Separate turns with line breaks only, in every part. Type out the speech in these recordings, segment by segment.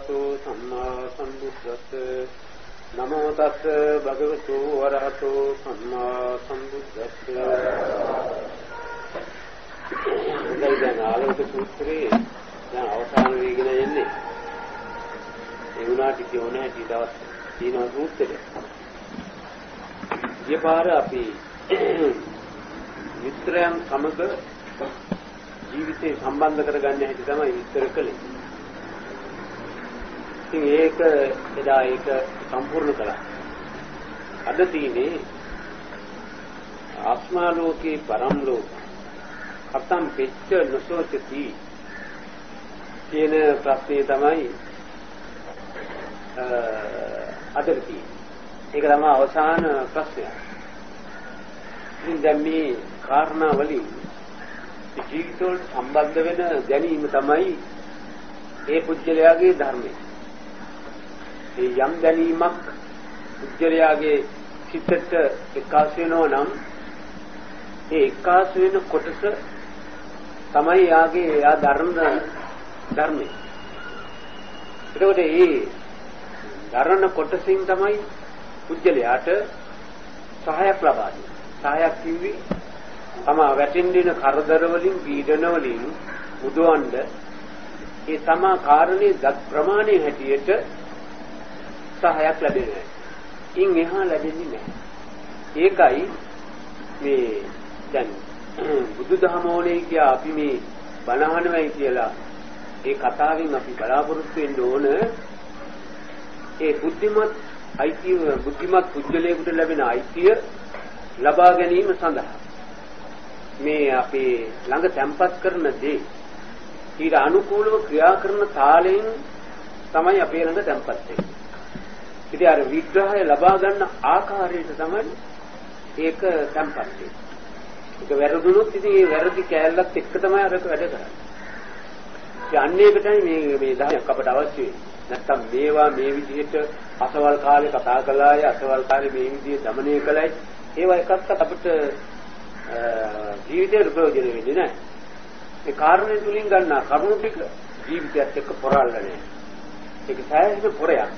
भगवतो सम्मा सम्बुद्धस्से नमो तस्से भगवतो अरहतो सम्मा सम्बुद्धस्से දැන් ආලෝක සූත්‍රයේ දැන් අවසාන වේගෙන යන්නේ ඒ වුණාට කියෝනේ හැටි දවස් තියෙනවා සූත්‍රෙට. ඊපාර අපි මිත්‍රයන් සමග ජීවිතේ සම්බන්ධ කරගන්න හැටි තමයි විස්තර කළේ. ඉතින් ඒක එදා ඒක සම්පූර්ණ කළා. අද තියෙන්නේ ආත්මාලෝකේ පරම්ලෝක කතම් පෙච්ච නොසෝචති කියන ප්‍රශ්නේ තමයි අද තියෙන්නේ. ඒක තමයි අවසාන ප්‍රශ්නය. ඉතින් දැන් මේ කාරණා වලින් ජීවිතවලට සම්බන්ධ වෙන දැනීම තමයි ඒ පුජ්‍යලයාගේ ධර්මය. ඒ යම් දැනීමක් පුජ්‍යලයාගේ සිතට එකාස් වෙනවා නම් ඒ එකාස් වෙන කොටස තමයි යාගේ යා ධර්මය. ඒකට ඒ ධර්ම කොටසින් තමයි පුජ්‍යලයාට සහායක් ලබා දෙන්නේ. සහායක් කිව්වේ තමා වැටෙන්න කරදර වලින් පීඩන වලින් මුදවන්න ඒ තමා කාරණේ දත් ප්‍රමාණය හැටියට සහායක් ලැබෙන්නේ. ඉන් එහා ලැබෙන්නේ නැහැ. ඒකයි මේ දැන් බුදුදහම ඕනේ කියා අපි මේ බණහනවයි කියලා ඒ කතාවෙන් අපි බලාපොරොත්තු වෙන්න ඕන ඒ බුද්ධිමත් පුජ්‍යලයකට ලැබෙන අයිතිය ලබා ගැනීම සඳහා මේ අපේ ළඟ තැම්පත් කරන දේ ඊට අනුකූලව ක්‍රියා කරන තාලයෙන් තමයි අපේ ළඟ තැම්පත් වෙන්නේ. ඉතින් අර විග්‍රහය ලබා ගන්න ආකාරයට තමයි ඒක තැම්පත් වෙන්නේ. ඒක වැරදුනොත් ඉතින් ඒ වැරදි කෑල්ලත් එක්ක තමයි අරක වැඩ කරන්නේ. ඒ අන්නේකටයි මේ ධර්මයක් අපට අවශ්‍ය වෙන්නේ. නැත්තම් මේවා මේ විදිහට අසවල් කාලේ කතා කළාය අසවල් කාලේ මේ විදිහේ দমনය කළායි ඒවා එකක්වත් අපිට ජීවිතේට ප්‍රයෝජන වෙන්නේ නැහැ. ඒ කාරණේ තුලින් ගන්නා කරුණු ටික ජීවිතයත් එක්ක පොරාලලා නැහැ. ඒක සායහිත පොරයක්.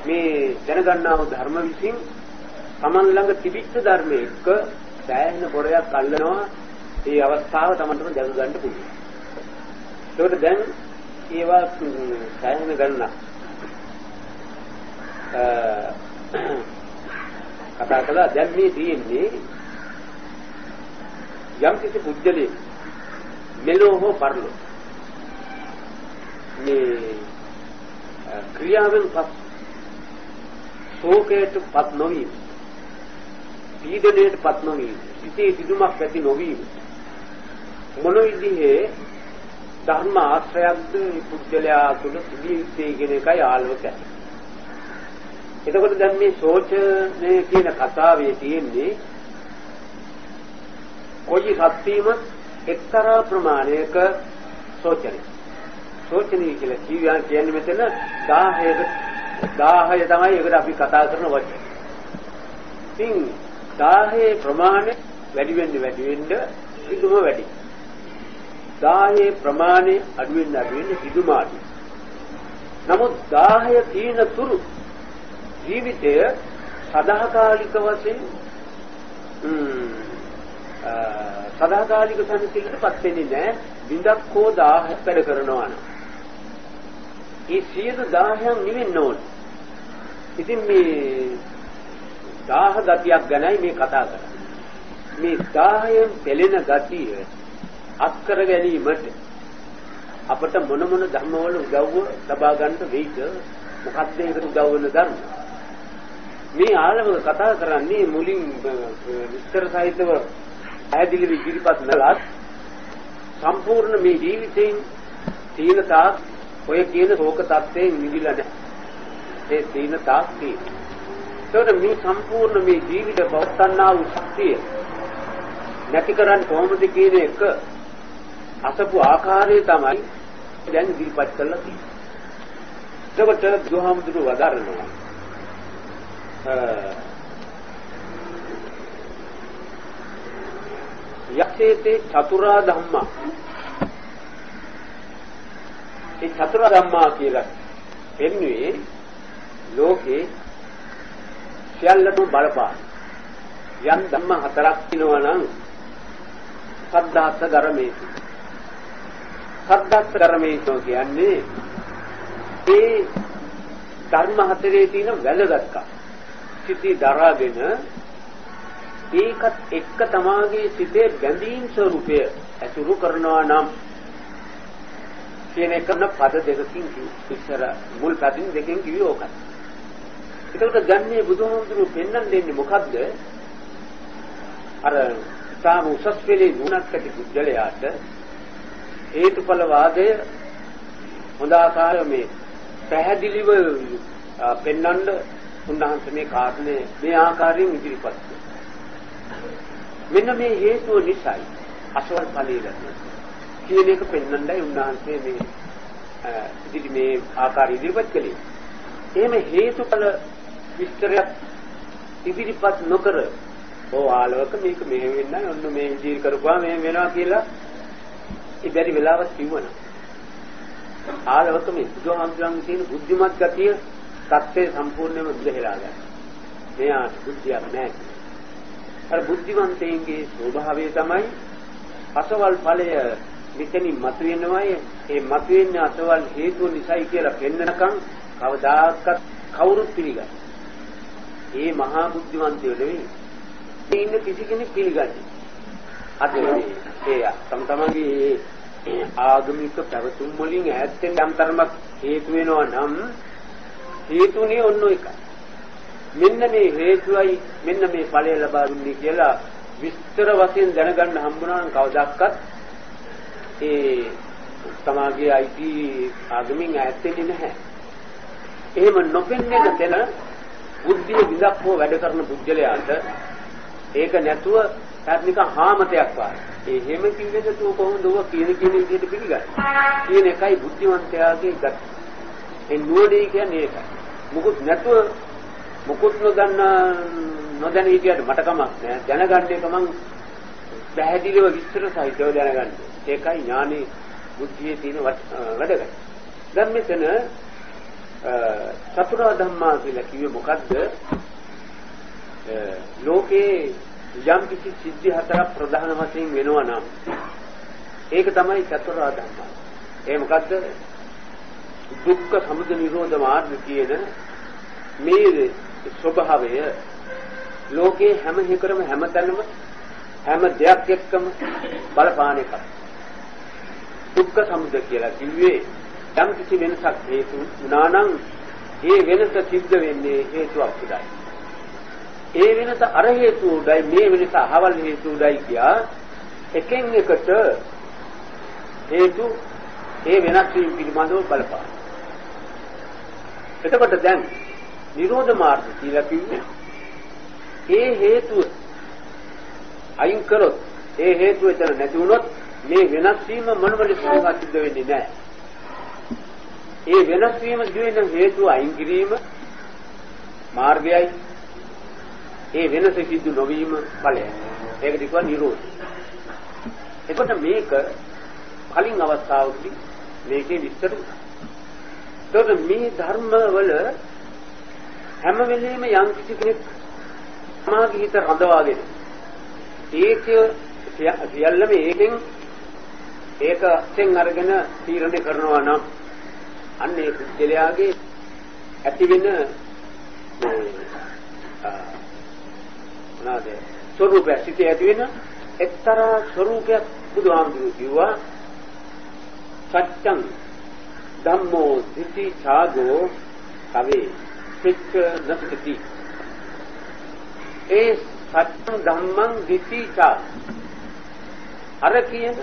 මේ දැනගන්නා වූ ධර්ම විසින් Taman ළඟ තිබිච්ච ධර්මයේ එක්ක සායහිත පොරයක් අල්ලනවා. ඒ අවස්ථාව Tamanටම දැක ගන්න පුළුවන්. ඒකට දැන් ඒවා සායහිත ගන්න කතා කළා. දැන් මේ තියෙන්නේ යම් කිසි පුජ්‍යලේ මෙලෝ හෝ පරලෝ මේ ක්‍රියාවෙන් පස් ශෝකයට පත් නොවි පීඩනයට පත් නොවි සිතේ සිදුමක් ඇති නොවි මොන විදිහේ ධර්ම ආශ්‍රයක්ද මේ පුජ්‍යලයා තුළ තිබිය යුත්තේ කියන එකයි ආලෝකය. එතකොට දැන් මේ සෝචනේ කියන කතාවේ තියෙන්නේ කොයි සත්‍යීම එක්තරා ප්‍රමාණයක සෝචනය. සෝචනී කියලා කියන්නේ මෙතන 10 තමයි ඒකට අපි කතා කරන වචන. ඉතින් 10 ප්‍රමාණය වැඩි වෙන්න සිදුම වැඩි. 10 ප්‍රමාණය අඩු වෙන්න සිදුම අඩු. නමුත් 10 තීන තුරු ජීවිතය සදාකාලික වශයෙන් සදාකාලික සම්පූර්ණයටපත් වෙන්නේ නැහැ. බින්දක් හෝ 1000 වැඩ කරනවා නම් ඒ 1000න් නිවෙන්න ඕනේ. ඉතින් මේ 1000 ගතියක් ගැනයි මේ කතා කරන්නේ. මේ 10න් පෙළෙන ගතිය අත්කර ගැනීමට අපට මොන ධර්මවල උදව්ව ලබා ගන්නට වෙයිද? මොකක්ද ඒකට උදව් වෙන ධර්ම? මේ ආලවක කතා කරන්නේ මුලින් විස්තර සහිතව පැහැදිලිව ඉදිරිපත් කළත් සම්පූර්ණ මේ ජීවිතයෙන් තීන තාක් ඔය කියන ශෝක තත්ත්වයෙන් නිවිලා නැහැ. ඒ තීන තාක් තියෙනවා. ඒකට මේ සම්පූර්ණ මේ ජීවිත පවත්වන්නා වූ ශක්තිය නැති කරන්න කොහොමද කියන එක අසපු ආකාරය තමයි දැන් ඉදිරිපත් කරලා තියෙන්නේ. ඒකට දුහාමුදුරු වදාරනවා යක්ෂේතේ චතුරා ධම්මා. ඒ චතුරා ධම්මා කියලා එන්නේ ලෝකේ සියල්ලම බලපාන යම් ධම්ම හතරක් තිනවා නම් සද්ධාස්ස ගරමේසු. සද්ධාස්ස ගරමේසු කියන්නේ ඒ ධර්ම හතරේ තියෙන වැදගත්කම. සිටි දරාගෙන ඒකත් එක්ක තමාගේ සිතේ බැඳීම් ස්වરૂපය ඇසුරු කරනවා නම් කියන එකන පද දෙකකින් ඉස්සර මුල් පදින් දෙකෙන් කිව්වේ ඕකයි. ඒකට ගන්නේ බුදුහාමුදුරුවෝ පෙන්වන්න දෙන්නේ මොකද්ද? අර සාම උසස් පෙළේ නුණක් ඇති කුජලයාට හේතුඵල වාදය හොඳ ආකාරව මේ පැහැදිලිව පෙන්වන්න උන්වහන්සේ මේ කාරණේ මේ ආකාරයෙන් ඉදිරිපත් කළා. මෙන්න මේ හේතුව නිසායි අසවල් ඵලයේ ලැබෙන්නේ කියන එක පෙන්වන්නයි උන්වහන්සේ මේ ආකාරය ඉදිරිපත් කළේ. එහෙම හේතුඵල විස්තරයක් ඉදිරිපත් නොකර ආලවක මේක මෙහෙම වෙන්නයි ඔන්න මේ විදිහට කරපුවා මෙහෙම වෙනවා කියලා ඒ බැරි වෙලාවක් කිව්වනම් ආලවක මේ බුදුහාමුදුරන්ගේ තියෙන බුද්ධිමත් ගතිය සත්‍යය සම්පූර්ණයෙන්ම විදහෙලා ගන්න. මෙයා බුද්ධියක් නැහැ. අර බුද්ධිමන්තයින්ගේ ස්වභාවය තමයි අසවල් ඵලය මෙතනින් මතුවෙනවායි ඒ මතුවෙන්නේ අසවල් හේතුව නිසායි කියලා පෙන්නනකම් කවදාකවත් කවුරුත් පිළිගන්නේ. ඒ මහා බුද්ධිමන්තයෝ නෙවෙයි. ඉන්න කිසි කෙනෙක් පිළිගන්නේ. අද ඒ තමන්ගේ ආගමික පැවතුම් වලින් ඈත් වෙන යම් තරමක් හේතු වෙනවා නම් හේතුනේ ඔන්න එකයි. මෙන්න මේ හේතුවයි මෙන්න මේ ඵලය ලබා දුන්නේ කියලා විස්තර වශයෙන් දැනගන්න හම්බුනා නම් කවදාවත් ඒ තමාගේ අයිති ආගමින් ඈත් වෙන්නේ නැහැ. එහෙම නොපෙන්නේ නැතන බුද්ධිය විදක් හෝ වැඩ කරන පුජ්‍යලයාට ඒක නැතුව තාත්නික හාමතයක් වාගේ. ඒ හැම කිව්වෙද තෝ කොහොමද ඔය කියන විදිහට පිළිගන්නේ? කියන එකයි බුද්ධිමන්තයාගේ ගත. ඒ නුවණේ කියන්නේ ඒකයි. මුකුත් නැතුව මුකුත් නොදැන හිටියට මට කමක් නෑ. දැනගන්න එක මං පැහැදිලිව විස්තර සහිතව දැනගන්න. ඒකයි ඥානෙ බුද්ධියේ තියෙන වැඩගත්. දැන් මෙතන චතුරාර්ය ධම්මා කියලා කිව්වේ මොකද්ද? ලෝකේ යම් කිසි සිද්ධි හතරක් ප්‍රධාන වශයෙන් වෙනවා නම් ඒක තමයි චතුරාර්ය ධම්මා. ඒ මොකද්ද? දුක්ඛ සමුදය නිරෝධ මාර්ග කියන මේ ස්වභාවය ලෝකේ හැම එකරම හැමතැනම හැම දෙයක් එක්කම බලපාන එකක්. දුක්ඛ සමුදය කියලා කිව්වේ යම් කිසි වෙනසක් හේතු වුණා නම් ඒ වෙනස සිද්ධ වෙන්නේ හේතුවක් උඩයි. ඒ වෙනස අර හේතු උඩයි මේ වෙනස අහවල් හේතු උඩයි කියා එකෙන් එකට හේතු ඒ වෙනස් වීම පිළිබඳව බලපාන. එතකොට දැන් නිරෝධ මාර්ග කියලා කිව්වේ ඒ හේතුව අයින් කරොත් ඒ හේතුව එතන නැති වුණොත් මේ වෙනස් වීම මොනම ලෙසකින්වත් සිද්ධ වෙන්නේ නැහැ. ඒ වෙනස් වීම දිවෙන හේතුව අයින් කිරීම මාර්ගයයි. ඒ වෙනස සිදු නොවීම ඵලයයි. ඒකට කියනවා නිරෝධය. එතකොට මේක කලින් අවස්ථාවකදී මේකේ විස්තර වුණා. එතකොට මේ ධර්ම වල හැම වෙලෙම යම් කිසි කෙනෙක් සමාධි හිත රඳවාගෙන ඒක සියල්ලම ඒකෙන් අරගෙන තීරණය කරනවා නම් අන්න ඒ කුජලයාගේ ඇති වෙන ස්වરૂපය සිටේ ඇති වෙන එක්තරා ස්වરૂපයක් බුදුහාමුදුරුවෝ කිව්වා සත්‍යං ධම්මෝ දිට්ඨි ඡාගෝ කවේ සිච්ච නසති. ඒ සත්‍යං ධම්මං දිට්ඨි ඡා අර කියන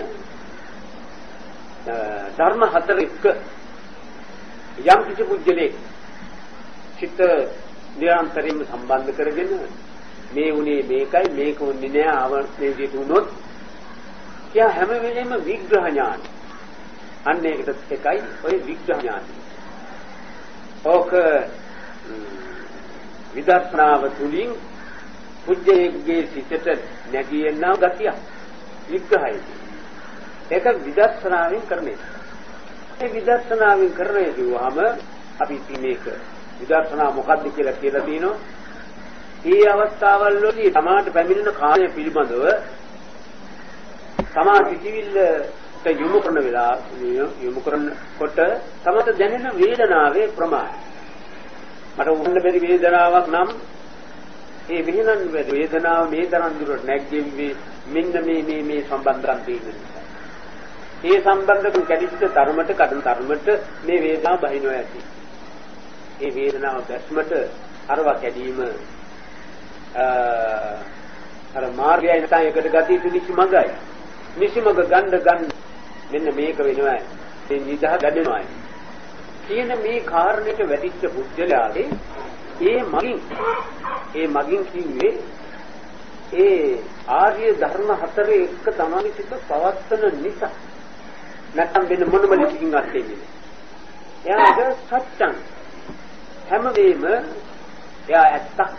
ධර්ම හතර එක්ක යම් කිසි පුජ්‍යලේ චිත්ත නිරන්තරයෙන්ම සම්බන්ධ කරගෙන මේ උනේ මේකයි මේක උන්නේ නෑ ආවර්තයේ විදිහට වුණොත් කියා හැම වෙලෙම විග්‍රහ ඥාන. අන්න ඒකට එකයි ඔය විග්‍රහ ඥාන. ඕක විදර්ශනාව තුලින් පුජ්‍යයේ සිතට නැගියනා ගතිය විග්‍රහයි. ඒක විදර්ශනාවෙන් කරන්නේ. ඒ විදර්ශනාවෙන් කරන්නේ කිව්වහම අපි ඉතින් මේක විදර්ශනා මොකක්ද කියලා තියෙනවා. මේ අවස්ථාවල් වලදී තමාට පැමිණෙන කාර්ය පිළිබඳව තමා සිටිවිල්ලට යොමු කරන වෙලාව යොමු කරනකොට තමට දැනෙන වේදනාවේ ප්‍රමාණය මට උන්න බැරි වේදනාවක් නම් ඒ විහිළන් වේදනාව මේ තරම් දුරට නැග්ගෙන්නේ මෙන්න මේ සම්බන්ධකම් තියෙන නිසා. ඒ සම්බන්ධකම් කැඩිච්ච තරමට කඩන තරමට මේ වේදනාව බහිනවා ඇති. ඒ වේදනාව දැස්මට අරව කැඩීම අර මාර්ගය නැත්නම් එකට ගතිය පිළිසි මගයි. නිසිමග ගන්න මෙන්න මේක වෙනවා. මේ නිදහ ගැදෙනවා. කියන මේ කාරණයට වැටිච්ච බුද්ධලාගේ ඒ මගින් කිව්වේ ඒ ආර්ය ධර්ම හතරේ එක තමයි සිත පවත්තන නිසා. නැත්නම් වෙන මොනම ලෙසකින් අත්දෙන්නේ. එයාට සත්‍යං හැම වෙලෙම එයා ඇත්තක්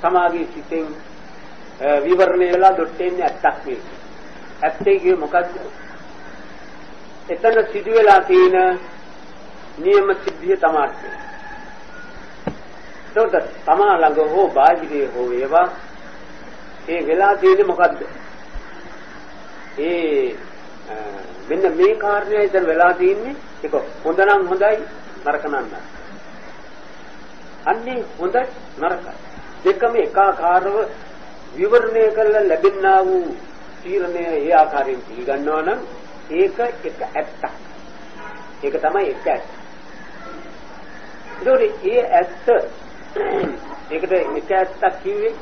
සමාගයේ සිතෙන් විවරණය වෙලා දෙොට්ටෙන්නේ ඇත්තක් නේ. ඇත්තේ කියේ මොකද්ද? එතන සිදු වෙලා තියෙන නියම සිද්ධිය තමයි. ඒකට තමා ළඟ හෝ බාහිරේ හෝ ඒවා ඒ වෙලා තියෙන්නේ මොකද්ද? මෙන්න මේ කාරණය ඉතින් වෙලා තියෙන්නේ ඒක හොඳ නම් හොඳයි නරක නම් නරකයි. අන්නේ හොඳ නරකයි දෙකම එකාකාරව විවරණය කරලා ලැබෙනා වූ තීරණය ඒ ආකාරයෙන් පිළිගන්නවා නම් ඒක එක ඇත්තක්. ඒක තමයි එක ඇත්ත. ඒ ඇත්ත ඒකට එක ඇත්තක් කිව්වේ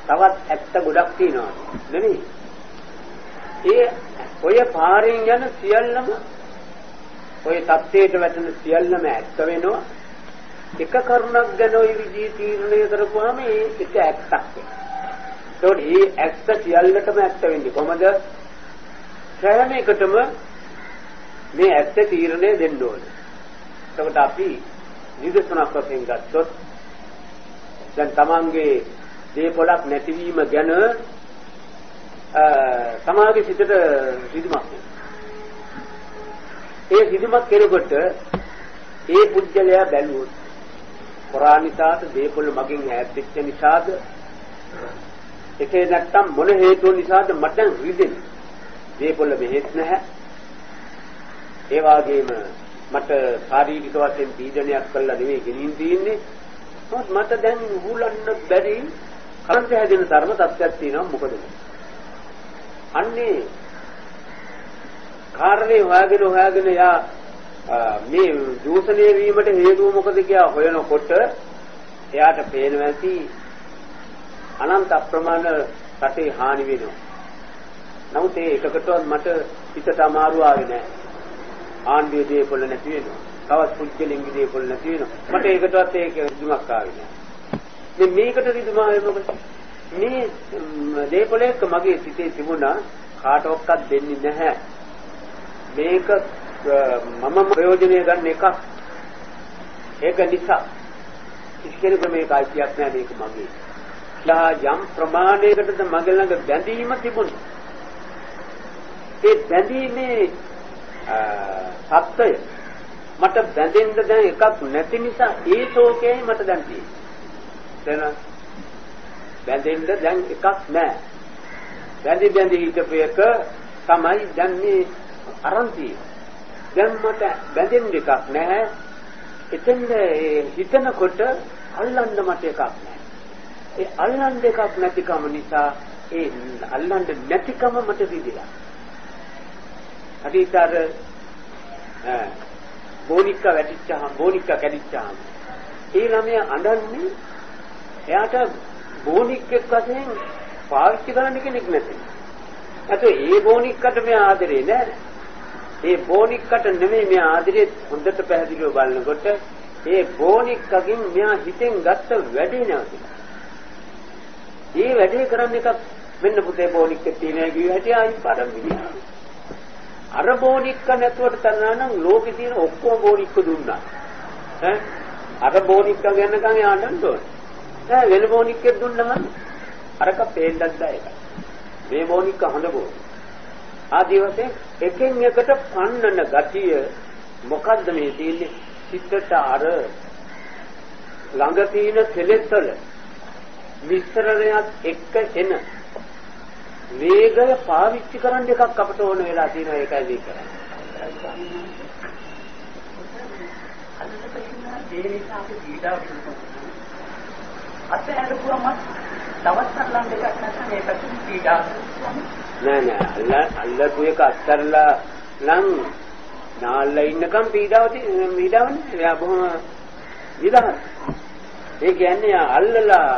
තවත් ඇත්ත ගොඩක් තියෙනවා නෙමෙයි. ඒ ඔය පාරෙන් යන සියල්ලම ඔය தත්ත්වයට වැටෙන සියල්ලම ඇත්ත වෙනවා. එක කරුණක් ගැන ওই විදිහේ තීරණය කරපුවාම ඒ එක ඇත්තක් වෙනවා. ඒ ඇත්ත සියල්ලටම ඇත්ත වෙන්නේ කොහමද? සෑම එකටම මේ ඇත්ත තීරණය දෙන්න ඕනේ. එතකොට අපි නිදර්ශනයක් වශයෙන් ගත්තොත් දැන් තමන්ගේ දේපොළක් නැතිවීම ගැන සමාජයේ සිටට සිදුමක්. ඒ සිදුමක් කෙරෙකොට ඒ පුජ්‍යලයා බැලුවොත් පුරාණිතාට දේපොළ මගෙන් ඈත් වෙච්ච නිසාද ඒකේ නැත්තම් මොන හේතුව නිසාද මට රිදෙන්නේ? දේපොළ මෙහෙත් නැහැ. ඒ වගේම මට ශාරීරික වශයෙන් පීඩනයක් කළා නෙවෙයි ගෙනින් තියෙන්නේ. මට දැන් උහුලන්න බැරි කරන්ත හැදෙන ධර්ම තත්ත්වයක් තියෙනවා. මොකද අන්නේ කාරණේ හොයාගෙන යා මේ දූෂණය වීමට හේතුව මොකද කියලා හොයනකොට එයාට පේනවා ඇති අනන්ත අප්‍රමාණ රටේ හානි වෙනවා. නමුත් ඒ එකකටවත් මට හිතට අමාරු ආවේ නැහැ. ආණ්ඩුවේ දේපොළ නැති වෙනවා. තවත් පුජ්‍යලිංග දේපොළ නැති වෙනවා. මට ඒකටවත් ඒක රිදුමක් ආවේ නැහැ. මේ මේකට රිදුම ආවේ මොකද? මේ දේපොළේක මගේ සිතේ තිබුණා කාටවත් දෙන්නේ නැහැ. මේක මම ප්‍රයෝජනය ගන්න එකක්. ඒක නිසා ඉස්කෙනෙකුට මේක අයිතියක් නැහැ මේක මගේ. යම් ප්‍රමාණයකටද මගේ ළඟ බැඳීම තිබුණා. ඒ බැඳීමේ සත්‍යය මට බැඳෙන්න දැන් එකක් නැති නිසා ඒ ශෝකයයි මට දැන් තියෙන්නේ. බැඳෙන්න දැන් එකක් නැහැ. බැඳි හිටපු එක තමයි දැන් මේ අරන් තියෙන්නේ. දැන් මට බැඳෙන්න එකක් නැහැ. එතෙන්ද හිතනකොට අල්ලන්න මට එකක් නැහැ. ඒ අල්ලන්න එකක් නැතිකම නිසා ඒ අල්ලන්න නැතිකම මට විදිලා. අදීතර බෝනික්ක කැඩිච්චාම ඒ ළමයා අඬන්නේ එයාට බෝනික්කෙක් වශයෙන් පාවිච්චි කරන්න කෙනෙක් නැති. අතෝ ඒ බෝනික්කට මේ ආදරේ නෑ. ඒ බෝනික්කට නෙමෙයි මේ ආදරේ හොඳට පැහැදිලිව බලනකොට ඒ බෝනික්කකින් මෙයා හිතෙන් ගත්ත වැඩේ නැවති. ඒ වැඩේ කරන්න එකක් මෙන්න පුතේ බෝනික්ක තියෙනවා කිව්ව හැටි ආයි පාඩම් විදිහට. අර බෝනික්ක නැතුවට තරනා නම් ලෝකේ තියෙන ඔක්කොම බෝනික්ක දුන්නා. අර බෝනික්ක ගන්නකම් යන්න ඕනේ. වෙන බෝනික්කෙක් දුන්නා අරක පේන්නත් දැයක. මේ බෝනික්ක හොඳ බෝනික්ක. ආදී වශයෙන් එකෙන් එකට පන්නන ගතිය මොකද්ද මේ තියෙන්නේ? සිතට අර ළඟ තියෙන කෙලෙස් වල මිශ්‍රණයත් එක්ක එන වේගය පාවිච්චි කරන්න එකක් අපට ඕන වෙලා තියෙනවා. ඒකයි මේ කරන්නේ.
ඒ නිසා අපි පීඩාව අත්හැරපුවම තවත් අල්ලන් දෙකක් නැත්නම් ඒකට පීඩාව
නෑ අල්ලපු එක අත්හැරලා නම් නාල්ලා ඉන්නකම් පීඩාවනේ. එයා බොහොම විදහාර. ඒ කියන්නේ අල්ලලා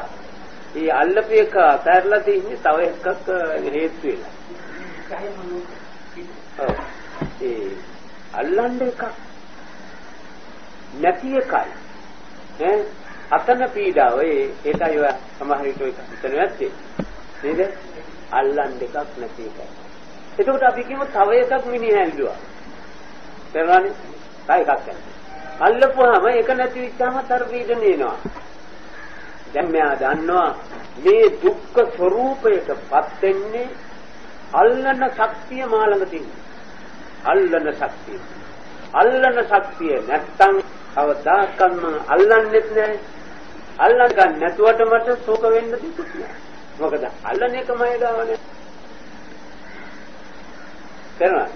ඒ අල්ලපු එක අත්හැරලා තින්නේ තව එකක් හේතු වෙලා. ඒ අල්ලන්න එකක් නැති එකයි ඈ අතන පීඩාව ඒකයි ඔය සමහර විට ඔය හිතන නැත්තේ නේද? අල්ලන්න එකක් නැති එකයි. එතකොට අපි කියමු තව එකක් මිනිහ ඇල්ලුවා. තේරුණානේ? තව එකක් ගන්න. අල්ලපුවාම ඒක නැති වෙච්චාම තර පීඩන එනවා. දැන් මෙයා දන්නවා මේ දුක්ඛ ස්වરૂපයටපත් වෙන්නේ අල්ලන ශක්තිය මා ළඟ තියෙනවා. අල්ලන ශක්තිය නැත්තම් අවදාකම්ම අල්ලන්නෙත් නැහැ. අල්ලන් ගන්න නැතුවට මට ශෝක වෙන්න දෙයක් නෑ. මොකද අල්ලන එකමයි ගාවනේ. කරනවා.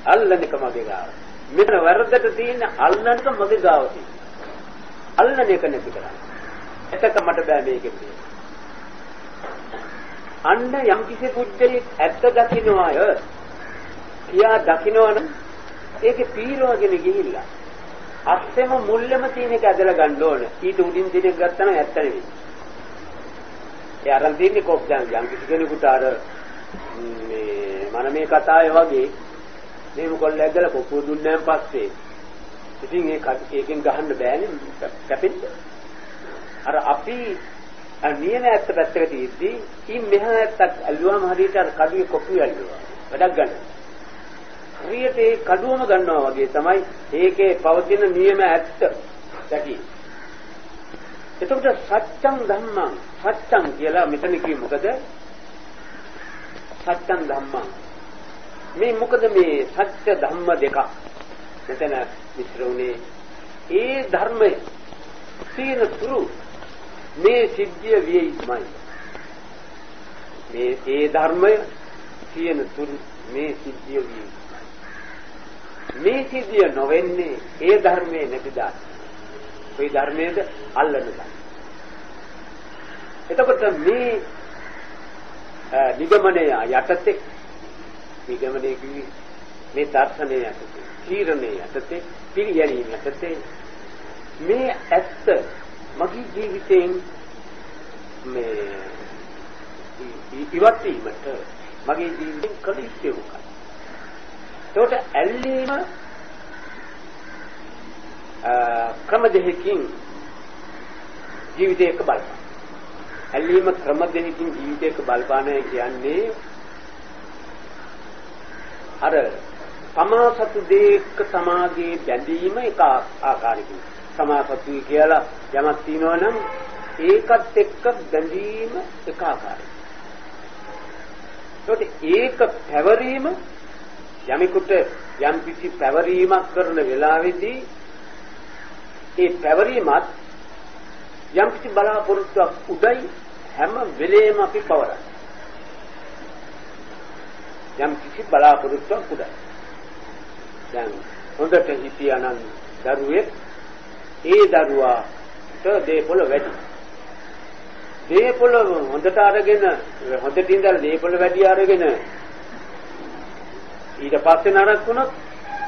අල්ලන එක මගේ ගාව. මෙතන වරදට තියෙන අල්ලන එක මගේ ගාව තියෙනවා. අල්ලන එක නැති කරන්නේ. එතක මට බෑ මේකෙන්. අන්න යම් කිසි පුද්ගලෙක් ඇත්ත දකින්නවාය. කියා දකින්නවනම් ඒකේ පීරවගෙන ගිහිල්ලා අස්සෙම මුල්ලෙම තියෙන එක ඇදලා ගන්න ඕන. ඊට උඩින් තියෙන එක ගත්තා නම් ඇත්ත නෙවෙයි. ඒ අරන් තියෙන්නේ කොක් දැන් යම් කිසි කෙනෙකුට අර මේ මන මේ කතාවේ වගේ මේක කොල්ල ඇදලා කොපුව දුන්නාන් පස්සේ ඉතින් ඒකෙන් ගහන්න බෑනේ කැපෙන්න. අර අපි නියම ඇත්ත පැත්තකට ඉද්දී ඉන් මෙහා ඇත්තක් ඇල්ලුවාම හරියට අර කඩුවේ කොපුව ඇල්ලුවා. වැඩක් ගන්න. හරියට ඒ කඩුවම ගන්නවා වගේ තමයි ඒකේ පවතින නියම ඇත්ත දැකි. එතකොට සත්‍යං ධම්මං සත්‍යං කියලා මෙතන කිව්වේ මොකද? සත්‍යං ධම්මං. මේ මොකද මේ සත්‍ය ධම්ම දෙක මෙතන මිශ්‍රුනේ. ඒ ධර්මය සීන තුරු මේ සිද්ධිය වියයිමයි. මේ ධර්මය සීන තුරු මේ සිද්ධිය වියයි. මේ සිද්ධිය නොවෙන්නේ ඒ ධර්මයේ නැතිදා. ඒ ධර්මයේද අල්ලනවා. එතකොට මේ නිගමනය යටතේ නිගමනයේ කිවි මේ දර්ශනය යටතේ තීරණය යටතේ පිළිගැනීම යටතේ මේ ඇත්ත මගේ ජීවිතයෙන් මේ ඉවත් වීමට මගේ ජීවිතෙන් කළ යුත්තේ මොකක්ද? ඒකට ඇල්ලීම ක්‍රම දෙකකින් ජීවිතයක බලපාන. ඇල්ලීම ක්‍රම දෙකකින් ජීවිතයක බලපාන කියන්නේ අර සමාසතු දෙක සමාගයේ බැඳීම එක ආකාරයකින්. සමාසතුයි කියලා යමක් තියෙනවා නම් ඒකත් එක්ක බැඳීම එක ආකාරයකින්. ඒක පැවරීම යමෙකුට යම් කිසි පැවරීමක් කරන වෙලාවේදී ඒ පැවරීමත් යම් කිසි බලාපොරොත්තුවක් උදයි හැම වෙලේම අපි පවරන. යම් කිසි බලාපොරොත්තුවක් උදයි. දැන් හොඳට හිතියානම් දරුවෙක් ඒ දරුවාට දේපොළ වැඩි. දේපොළ හොඳට අරගෙන හොඳට ඉඳලා දේපොළ වැඩි අරගෙන ඊට පස්සේ නරක වුණොත්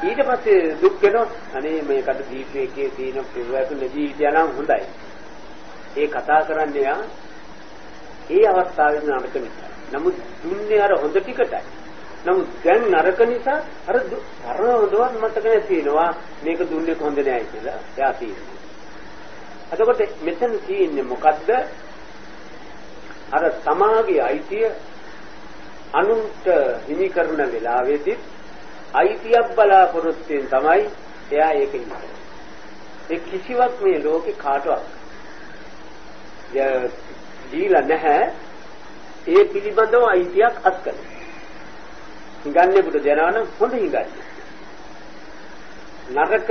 ඊට පස්සේ දුක් වෙනවා. අනේ මේකට දීපේකේ තියෙන පිළිවෙතුන ජීවිතය නම් හොඳයි. ඒ කතා කරන්නේ යා ඒ අවස්ථාවේ නරක නිසා. නමුත් දුන්නේ අර හොඳ ටිකටයි. නමුත් දැන් නරක නිසා අර පරණ හොඳවත් මතක නැති වෙනවා. මේක දුන්නේ හොඳ නෑ කියලා එයා තියෙනවා. එතකොට මෙතන තියෙන්නේ මොකද්ද? අර සමාගයේ අයිතිය අනුන්ට හිමි කරන වෙලාවේදී අයිතියක් බලාපොරොත්තුෙන් තමයි එයා ඒක හිතන්නේ. ඒ කිසිවක් මේ ලෝකේ කාටවත් දීලා නැහැ. ඒ පිළිබඳව අයිතියක් අත්කරන. හිඟන්නේකට දෙනවා නම් හොඳ හිඟන්නේ. නරක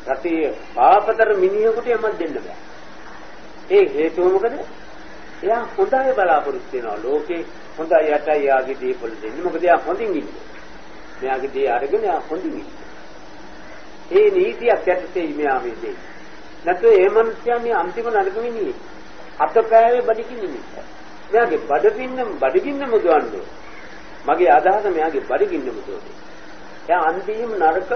රටේ පාපතර මිනිහෙකුට යමක් දෙන්න බෑ. ඒ හේතුව මොකද? එයා හොඳයි බලාපොරොත්තු වෙනවා. ලෝකේ හොඳයි යටයි යාගේ දීපොළ දෙන්නේ. මොකද එයා හොඳින් ඉන්නේ. මෙයාගේ දේ අරගෙන එයා හොඳින් ඉන්නේ. ඒ නීතියක් යටතේ මෙයා මේ දෙන්නේ. නැත්නම් ඒ මනුස්සයා මේ අන්තිම නරක මිනිහෙ. අතපෑවේ බඩගින්න නිසා. මෙයාගේ බඩගින්න මුදවන්නේ. මගේ අදහස මෙයාගේ බඩගින්න මුදවන්නේ. එයා අන්තිම නරක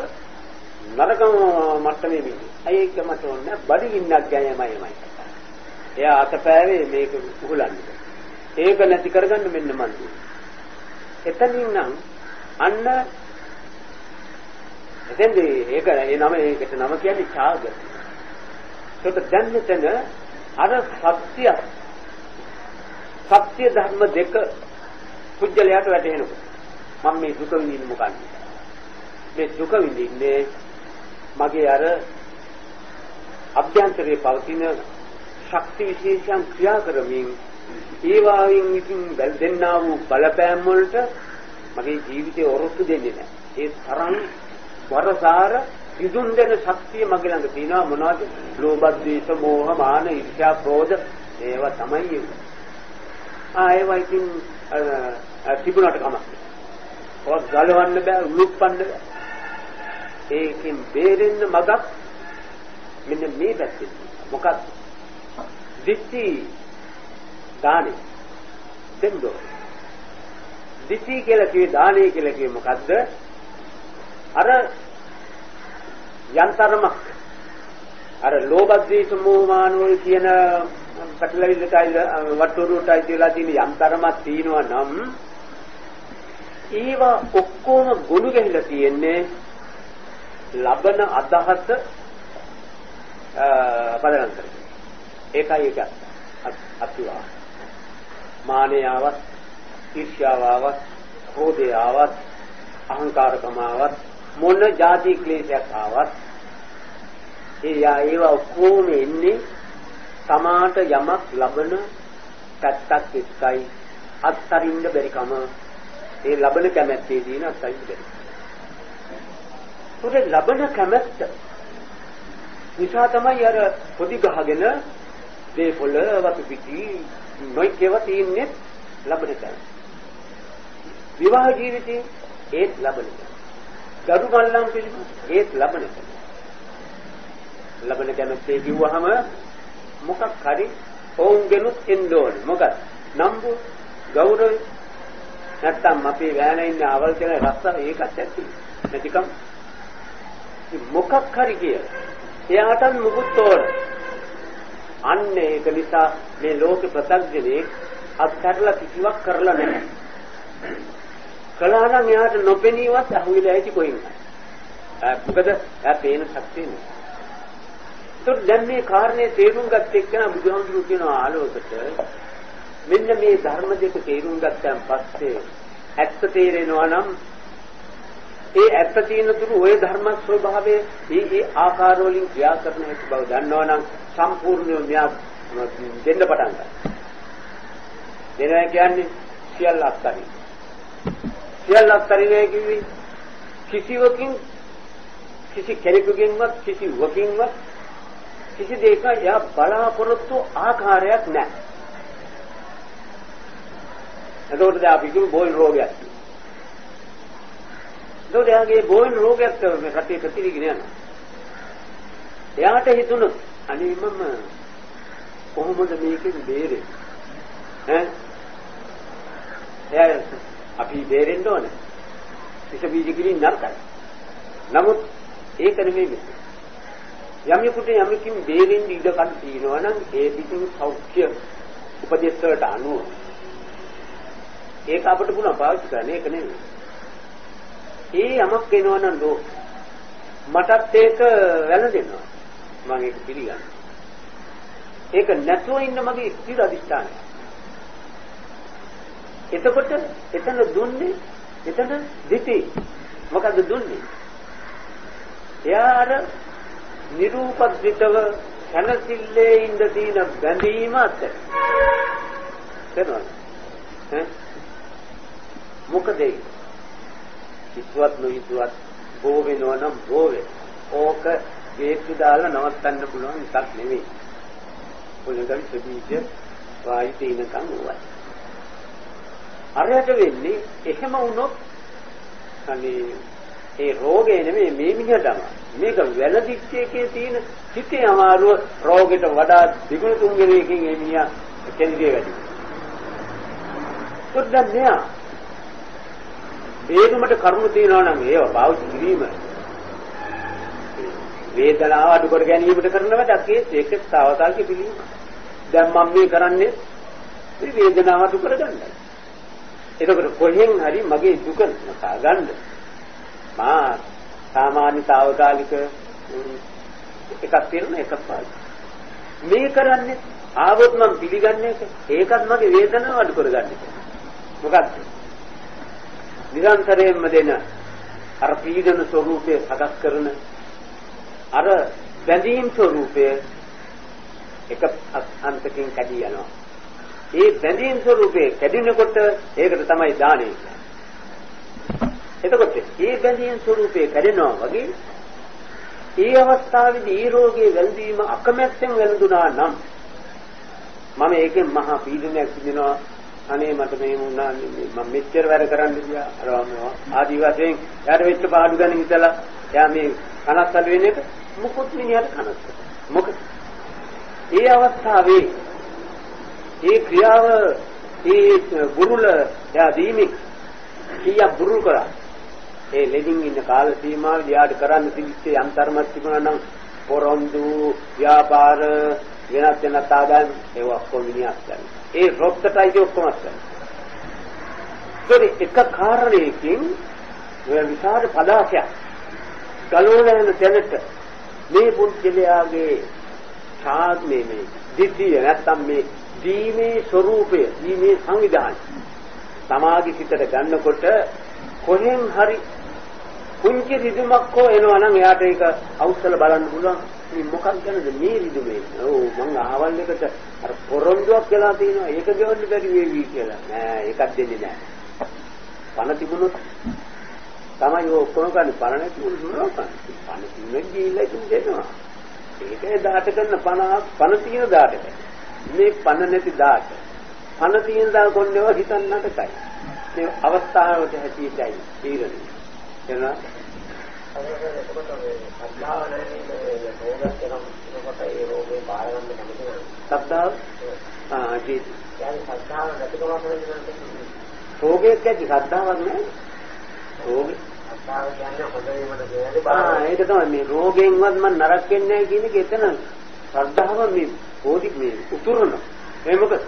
මට්ටමේ මිනිහ. ඒක මට ඕනේ බඩගින්නක් ගෑයමයි. එයා අතපෑවේ මේක උහුලන්නේ. ඒක නැති කරගන්න මෙන්න මන් දුන්නේ. එතනින් නම් අන්න එතෙන්දී ඒකට නම කියන්නේ ඡාග. ඒක දැන් මෙතන අර සත්‍ය ධර්ම දෙක පුජ්‍යලයට වැටෙනකොට මම මේ දුක විඳින්නේ මොකක්ද? මේ දුක විඳින්නේ මගේ අර අභ්‍යන්තරයේ පවතින ශක්ති විශේෂයන් ක්‍රියා කරමින් ඒවායින් ඉතින් දෙන්නා වූ බලපෑම් වලට මගේ ජීවිතේ ඔරොත්තු දෙන්නේ නැහැ. ඒ තරම් වරසාර විදුන් දෙන ශක්තිය මගේ ළඟ තියෙනවා. මොනවද? ලෝභ, ද්වේෂ, මෝහ, මාන, ඊර්ෂ්‍යා, ක්‍රෝධ ඒවා තමයි ඒවා ඉතින් තිබුණාට කමක් නැහැ. ඔක් ගලවන්න බෑ, උලුප්පන්න බෑ. ඒකෙන් බේරෙන්න මගක් මෙන්න මේ පැත්තේ. මොකක්ද? දිට්ඨි දානෙ දෙන්නෝ. දිට්ඨි කියලා කියේ දානෙ කියලා කියේ මොකද්ද? අර යන්තරමක් අර ලෝභ ද්වේෂ මෝහ මාන වල කියන පැටලවිල්ලටයි වට්ටුරුටයි කියලා තියෙන යන්තරමක් තියෙනවා නම් ඒවා ඔක්කොම ගොනු ගැහිලා තියෙන්නේ ලබන අදහස පදනම් කරගෙන. ඒකයි ඒක අත්වා. මානය ආවත්, ඊර්ෂ්‍යාව ආවත්, ක්‍රෝධය ආවත්, අහංකාරකම ආවත්, මොන જાති ක්ලේශයක් ආවත් ඒවා ඔක්කොම එන්නේ සමාට යමක් ලබන පැත්තක් එක්කයි අත්තරින්න බැරිකම. ඒ ලබන කැමැත්තේ තියෙන අත්තරින්න බැරි. උදේ ලබන කැමැත්ත නිසා තමයි අර පොඩි ගහගෙන දේපොළ වතු පිටි නොයිකේව තියන්නේ ලබන කැමැත්ත. විවාහ ජීවිතේ ඒත් ලබන කැමැත්ත. ගරු මල්ලම් පිළිම ඒත් ලබන කැමැත්ත. ලබන කැමැත්තේ කිව්වහම මොකක් හරි ඔවුන්ගෙනුත් එන්න ඕනේ. මොකද නම්බු ගෞරවය නැත්තම් අපේ වෑනේ ඉන්න අවල් කියන රස්ස ඒකත් ඇති. නැතිකම් මොකක් හරි කියලා. එයාටත් මුකුත් ඕන. අන්න ඒක නිසා මේ ලෝක ප්‍රත්‍යක්ෂනේ අත්හැරලා කිසිවක් කරලා නැහැ. කළා නම් එයාට නොපෙනීවත් අහුවිලා ඇති කොයින්ද? මොකද එයා පේන ශක්තිය නෑ. ඒත් දැන් මේ කාරණේ තේරුම් ගත්ත එක්කන බුදුහාමුදුරුවෝ කියන ආලෝකයට මෙන්න මේ ධර්ම දෙක තේරුම් ගත්තන් පස්සේ ඇත්ත තේරෙනවා නම් ඒ ඇත්ත තියෙන තුරු ওই ධර්ම ස්වභාවයේ ඒ ආකාර වලින් ක්‍රියා කරන හැටි බව දන්නවා නම් සම්පූර්ණව මෙයා දෙන්න පටන් ගන්නවා. දෙනවා කියන්නේ සියල්ල අත්හරින. සියල්ල අත්හරිනේ කිව්වේ කිසිවකින් කිසි කෙනෙකුගෙන්වත් කිසිවකින්වත් කිසි දෙයක යා බලාපොරොත්තු ආකාරයක් නැහැ. එතකොට දැන් අපි කිව්ව බෝයින් රෝගයක්. ඒකට යාගේ බෝයින් රෝගයක් මේ රටේ ප්‍රතිවිගින යනවා. එයාට හිතුණොත් අනේ මම කොහොමද මේකෙන් බේරෙන්නේ? එයා අපි බේරෙන්න ඕනේ. විස බීජ කිලින් නරකයි. නමුත් ඒක නෙමෙයි. යම්යකට යම්කින් බේරෙන්න ඉඩ කන් තියනවා නම් ඒ පිටින් සෞඛ්‍ය උපදේශ වලට අනුව ඒක අපිට පුළුවන් පාවිච්චි කරන්න. ඒක නෙමෙයි. ඒ යමක් වෙනවා නම් මටත් ඒක වැළඳෙනවා. මම ඒක පිළිගන්නවා. ඒක නැතුව ඉන්න මගේ ස්ථිර අධිෂ්ඨානය. එතකොට එතන දුන්නේ එතන දිටි. මොකද දුන්නේ? එයා අර නිරූපද්‍රිතව සනසිල්ලේ ඉඳ තියෙන බැඳීම අතර. තේරුණාද? මොකද හිතුවත් නොහිතුවත් බෝ වෙනවා නම් බෝ වේ. ඕක ගේට්ටු දාලා නවත්තන්න පුළුවන් එකක් නෙවෙයි. පොළොංගල් ප්‍රදීප වායි තීනකම් උවයි. අරයට වෙන්නේ එහෙම වුණොත් අනේ ඒ රෝගේ නෙමෙයි මේ මිනිහටම මේක වැළඳිච්ච එකේ තියෙන හිතේ අමාරුව රෝගෙට වඩා දෙගුණ තුන්වෙනියකින් ඒ මිනිහා කෙන්දියේ වැඩි. පොඩ්ඩක් නෑ. වේගමට කරුණු තියනවා නම් ඒව පාවිච්චි කිරීම වේදනාව අඩු කර ගැනීමට කරන වැඩක් ඒක තාවකාලික පිළිවීම. දැන් මම මේ කරන්නේ මේ වේදනාව අඩු කරගන්නයි. එතකොට කොහෙන් හරි මගේ දුක නසා ගන්න. මා සාමාන්‍ය තාවකාලික එකක් තියෙන එකක් පාවිච්චි. මේ කරන්නේ ආවොත් මම පිළිගන්නේ ඒකත් මගේ වේදනාව අඩු කරගන්න. මොකක්ද? නිරන්තරයෙන්ම දෙන අර පීඩන ස්වરૂපයේ සකස් කරන අර බැඳීම් ස්වરૂපය එක අන්තකින් කැඩී යනවා. ඒ බැඳීම් ස්වરૂපේ කැඩෙනකොට ඒකට තමයි දානෙ කියන්නේ. එතකොට මේ බැඳීම් ස්වરૂපේ කැඩෙනවා වගේ ඒ අවස්ථාවේදී ඒ රෝගේ වැළඳීම අකමැත්තෙන් වැළඳුනා නම් මම ඒකෙන් මහා පීඩනයක් විඳිනවා. අනේ මට මේ වුණා මම මෙච්චර වැඩ කරන්න ගියා අර ආදි වශයෙන් යාට වෙච්ච පාඩු ගැන හිතලා යා මේ කනස්සල් වෙන එක මොකොත් මිනිහට කනස්සල්. මොකද ඒ අවස්ථාවේ ඒ ක්‍රියාව ඒ බුරුල යා දීමි කීයක් බුරුල් කරා ඒ ලෙඩින් ඉන්න කාල සීමාවේදී යාට කරන්න තිබිච්ච යන්තරමක් තිබුණා නම් පොරොන්දු ව්‍යාපාර වෙනත් වෙනත් ආදායම් ඒවා ඔක්කොම විනිශ්චය කරනවා. ඒ රොක්කටයි ඔක්කොම අස්සන. ඒක එක කාරණයකින් ඔය විසාර පදාසයක් ගලවලා යන තැනට මේ පුද්ගලයාගේ සාත්මේ මේ දිට්ඨිය නැත්තම් මේ දීමේ ස්වરૂපය දීමේ සංවිධානය සමාධි සිතට ගන්නකොට කොහෙන් හරි කුංචි රිදුමක් හෝ එනවා නම් එයාට ඒක අවසල බලන්න පුළුවන්. මේ මොකක් ගැනද මේ රිදුමේ? ඔව් මං ආවල් එකට අර පොරොන්දුවක් කියලා තියෙනවා. ඒක ගෙවන්න බැරි වෙවි කියලා. නෑ ඒකක් දෙන්නේ නෑ. පණ තිබුණොත් තමයි ඔක්කොම ගන්න. පණ නැති වුණොත් පණ තිබුණේ ගිහිල්ලා ඉතින් දෙනවා. ඒකේ දාට කරන පණ තියෙන දාට. මේ පණ නැති දාට. පණ තියෙන දා කොන්නේව හිතන්නට කයි. මේ අවස්ථාවට හැටියටයි තීරණය. එනවා
එතකොට මේ සද්ධාව නැතිනේ රෝගයක් එනකොට ඒ රෝගේ බාර ගන්න කැමති නැහැ.
සද්ධාව ජී
يعني සද්ධාව නැතිකම කියන්නේ
රෝගයක් ඇති සද්ධාවක් නැහැ. රෝගේ
සද්ධාව කියන්නේ හොඳ වීමට කියන්නේ
ඒක තමයි මේ රෝගෙන්වත් මම නරක වෙන්නේ නැහැ කියන එක එතන ශ්‍රද්ධාව මේ බෝධි මේ උතුරන. ඒ මොකද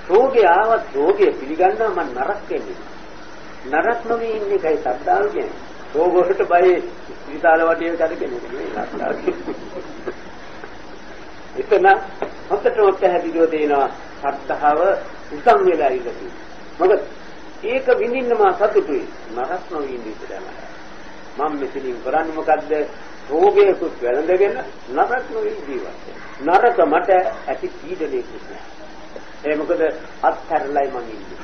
රෝගේ ආවත් රෝගය පිළිගන්නා මම නරක වෙන්නේ. නරක නොවී ඉන්නේ කයි සද්ධාව කියන්නේ. රෝග වලට බය විශාල වටියේ කරගෙන නෙමෙයි. එතන හොත්තට පැහැදිලිව දෙනවා සද්ධාව උසම් වෙලා ඉඳී. මොකද ඒක විඳින්න මා සතුටුයි. නරක නොවී ඉඳී කියලා. මම මෙතනින් කරන්නේ මොකද්ද? රෝගයකුත් වැළඳගෙන නරක නොවී ජීවත් වෙන්න. නරක මට ඇති පීඩනයක් නෑ. ඒ මොකද අත්හැරලයි මම ඉන්නේ.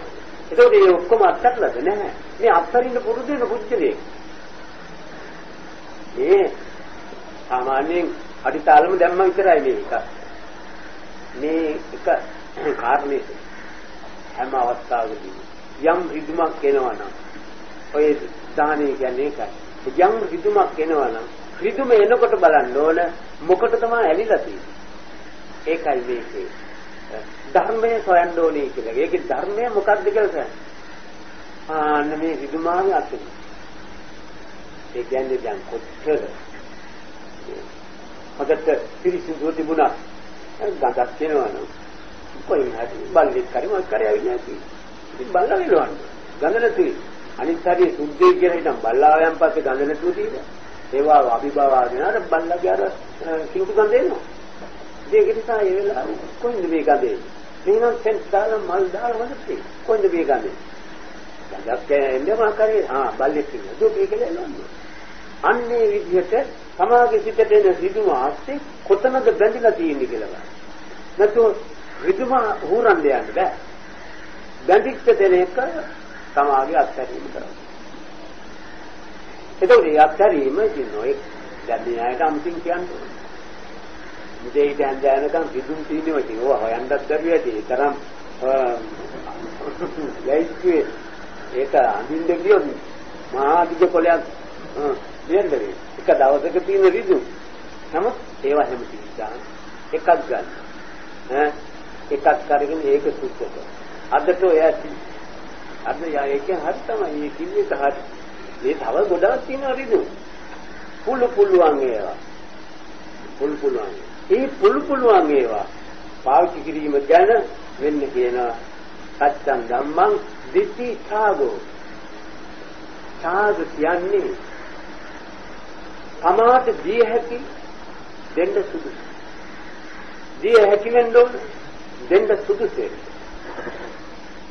ඒකෝට මේ ඔක්කොම අත්හැරලාද නැහැ. මේ අත්හරින්න පුරුදු වෙන පුච්චලේ. මේ සාමාන්‍යයෙන් අඩිතාලම දැම්ම විතරයි මේක. මේ එක කාරණේ හැම අවස්ථාවකදී යම් රිදුමක් එනවා නම් ඔය දාහනේ කියන්නේ ඒකයි. යම් රිදුමක් එනවා නම් රිදුම එනකොට බලන්න ඕන මොකට තමයි ඇලිලා තියෙන්නේ. ඒකයි මේකේ ධර්මයේ සොයන්න ඕනේ කියලා. ඒකේ ධර්මය මොකක්ද කියලා කියන්නේ. ආන්න මේ රිදුමාගේ අතුරු. ඒ කියන්නේ දැන් කොච්චර හදට පිරිසිදු තිබුණා ගඳක් වෙනවනම් කොයින් හරි බල්ලෙක් කරි මොකක් කරි ආවින්නේ නැති. ඉතින් බල්ලා වෙනවන්නේ. ගඳ නැතුයි. අනිත් හරිය සුද්ධේ කියලා හිටන් බල්ලාවයන් පස්සේ ගඳ නැතුව තියෙනවා. ඒවා අභිභවාගෙන අර බල්ලාගේ අර කිලුට ගඳ එනවා. ඒක නිසා ඒ වෙලාව කොයින්ද මේ ගඳ එන්නේ? මේනම් සෙන්ස් දාලා මල් දාලා වදත්තේ. කොයින්ද මේ ගඳ එන්නේ? ගඳක් එන්නේ මොකක් කරේ? බල්ලෙක් ඉන්නවා. දුක කියලා එනවා. අන්නේ විදිහට සමාගයේ සිටට එන රිදුම ආස්සේ කොතනද බැඳිලා තියෙන්නේ කියලා බලන්න. නැත්නම් රිදුම හුරන්න යන්න බෑ. බැඳිච්ච දෙන එක සමාගයේ අත්හැරීම කරනවා. එතකොට මේ අත්හැරීම කියනෝ දැන් මේ අයට අමුතින් කියන්නේ. ඉතින් ඊට යනකම් විදුම් තියෙනවා ඉතින් ඕවා හොයන්නත් බැරි ඇති. ඒ තරම් ලයිස්ට්ුවේ ඒක අඳින්න ගියොත් මහා දිග කොලයක් දෙන්නේ. එක දවසක තියෙන විදුම්. නමුත් ඒවා හැම තිස්සාම එකක් ගන්න. එකක් කරගෙන ඒක සුද්ධක. අදට ඔය ඇති. අද ඒකෙන් හරි තමයි. මේ කිව්වේ හරි. මේ තව ගොඩක් තියෙනවා විදුම්. පුළුවන් ඒවා. පුළුවන්. ඒ පුළුවන් ඒවා පාවිච්චි කිරීම ගැන වෙන්න කියන සත්‍යං ධම්මං දිට්ඨි ඡාගෝ. ඡාග කියන්නේ තමාට දී හැකි දෙන්න සුදුසු. දී හැකි වෙන්න ඕන දෙන්න සුදුසු.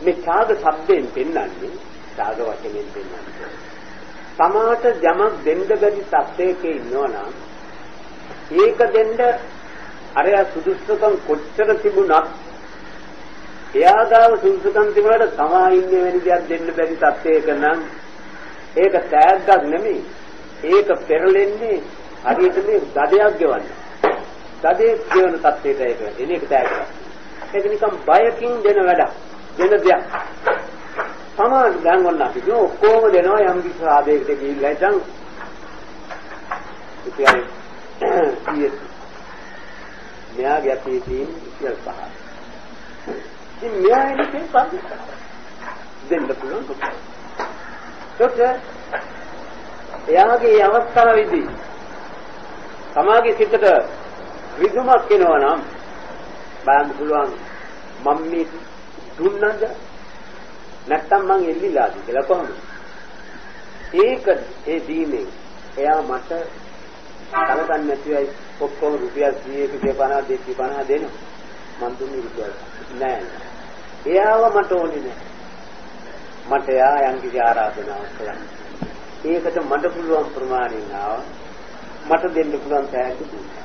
මේ ඡාග શબ્දයෙන් පෙන්වන්නේ ඡාග වචනයෙන් පෙන්වන්නේ තමාට යමක් දෙන්න බැරි සත්‍යයක ඉන්නවනම් ඒක දෙන්න අරය සුදුසුකම් කොච්චර තිබුණත් එයා ගාව සුදුසුකම් තිබුණාට තමා ඉන්නේ වෙන දෙයක් දෙන්න බැරි සත්‍යයක නම් ඒක තෑග්ගක් නෙමෙයි. ඒක පෙරලෙන්නේ හරියට මේ දඩයක් ගෙවන්න. දඩේ ගෙවන තත්ත්වයට ඒක එනේක තෑග්ගක්. ඒක නිකන් බයකින් දෙන වැඩක්. දෙන දෙයක්. සමාන දැන් වුණා කිව්ව ඔක්කොම දෙනවා යම් කිසි ආදේයකට ගිහිල්ලා ඉතින් ඉතින් මෙයාගේ අතේ තියෙන ඉතිල් පහ. ඉතින් මෙයා එන්නේ පහ. දෙන්න පුළුවන් කොට. එයාගේ අවස්ථාවේදී සමාගයේ සිතට විදුමක් එනවා නම් බලන්න පුළුවන් මම මේ දුන්නද නැත්තම් මං එල්ලිලාද කියලා කොහොමද? ඒක ඒ දීමෙන් එයා මට කලකන්නේ නැතිවයි ඔක්කොම රුපියල් 100ක 250 දෙනවා. මං දුන්නේ රුපියල් නෑ. එයාව මට ඕනේ නෑ. මට එයා යම් කිසි ආරාධනාවක් කරන්න. ඒකට මට පුළුවන් ප්‍රමාණයෙන් ආවා. මට දෙන්න පුළුවන් තෑග්ග දුන්නා.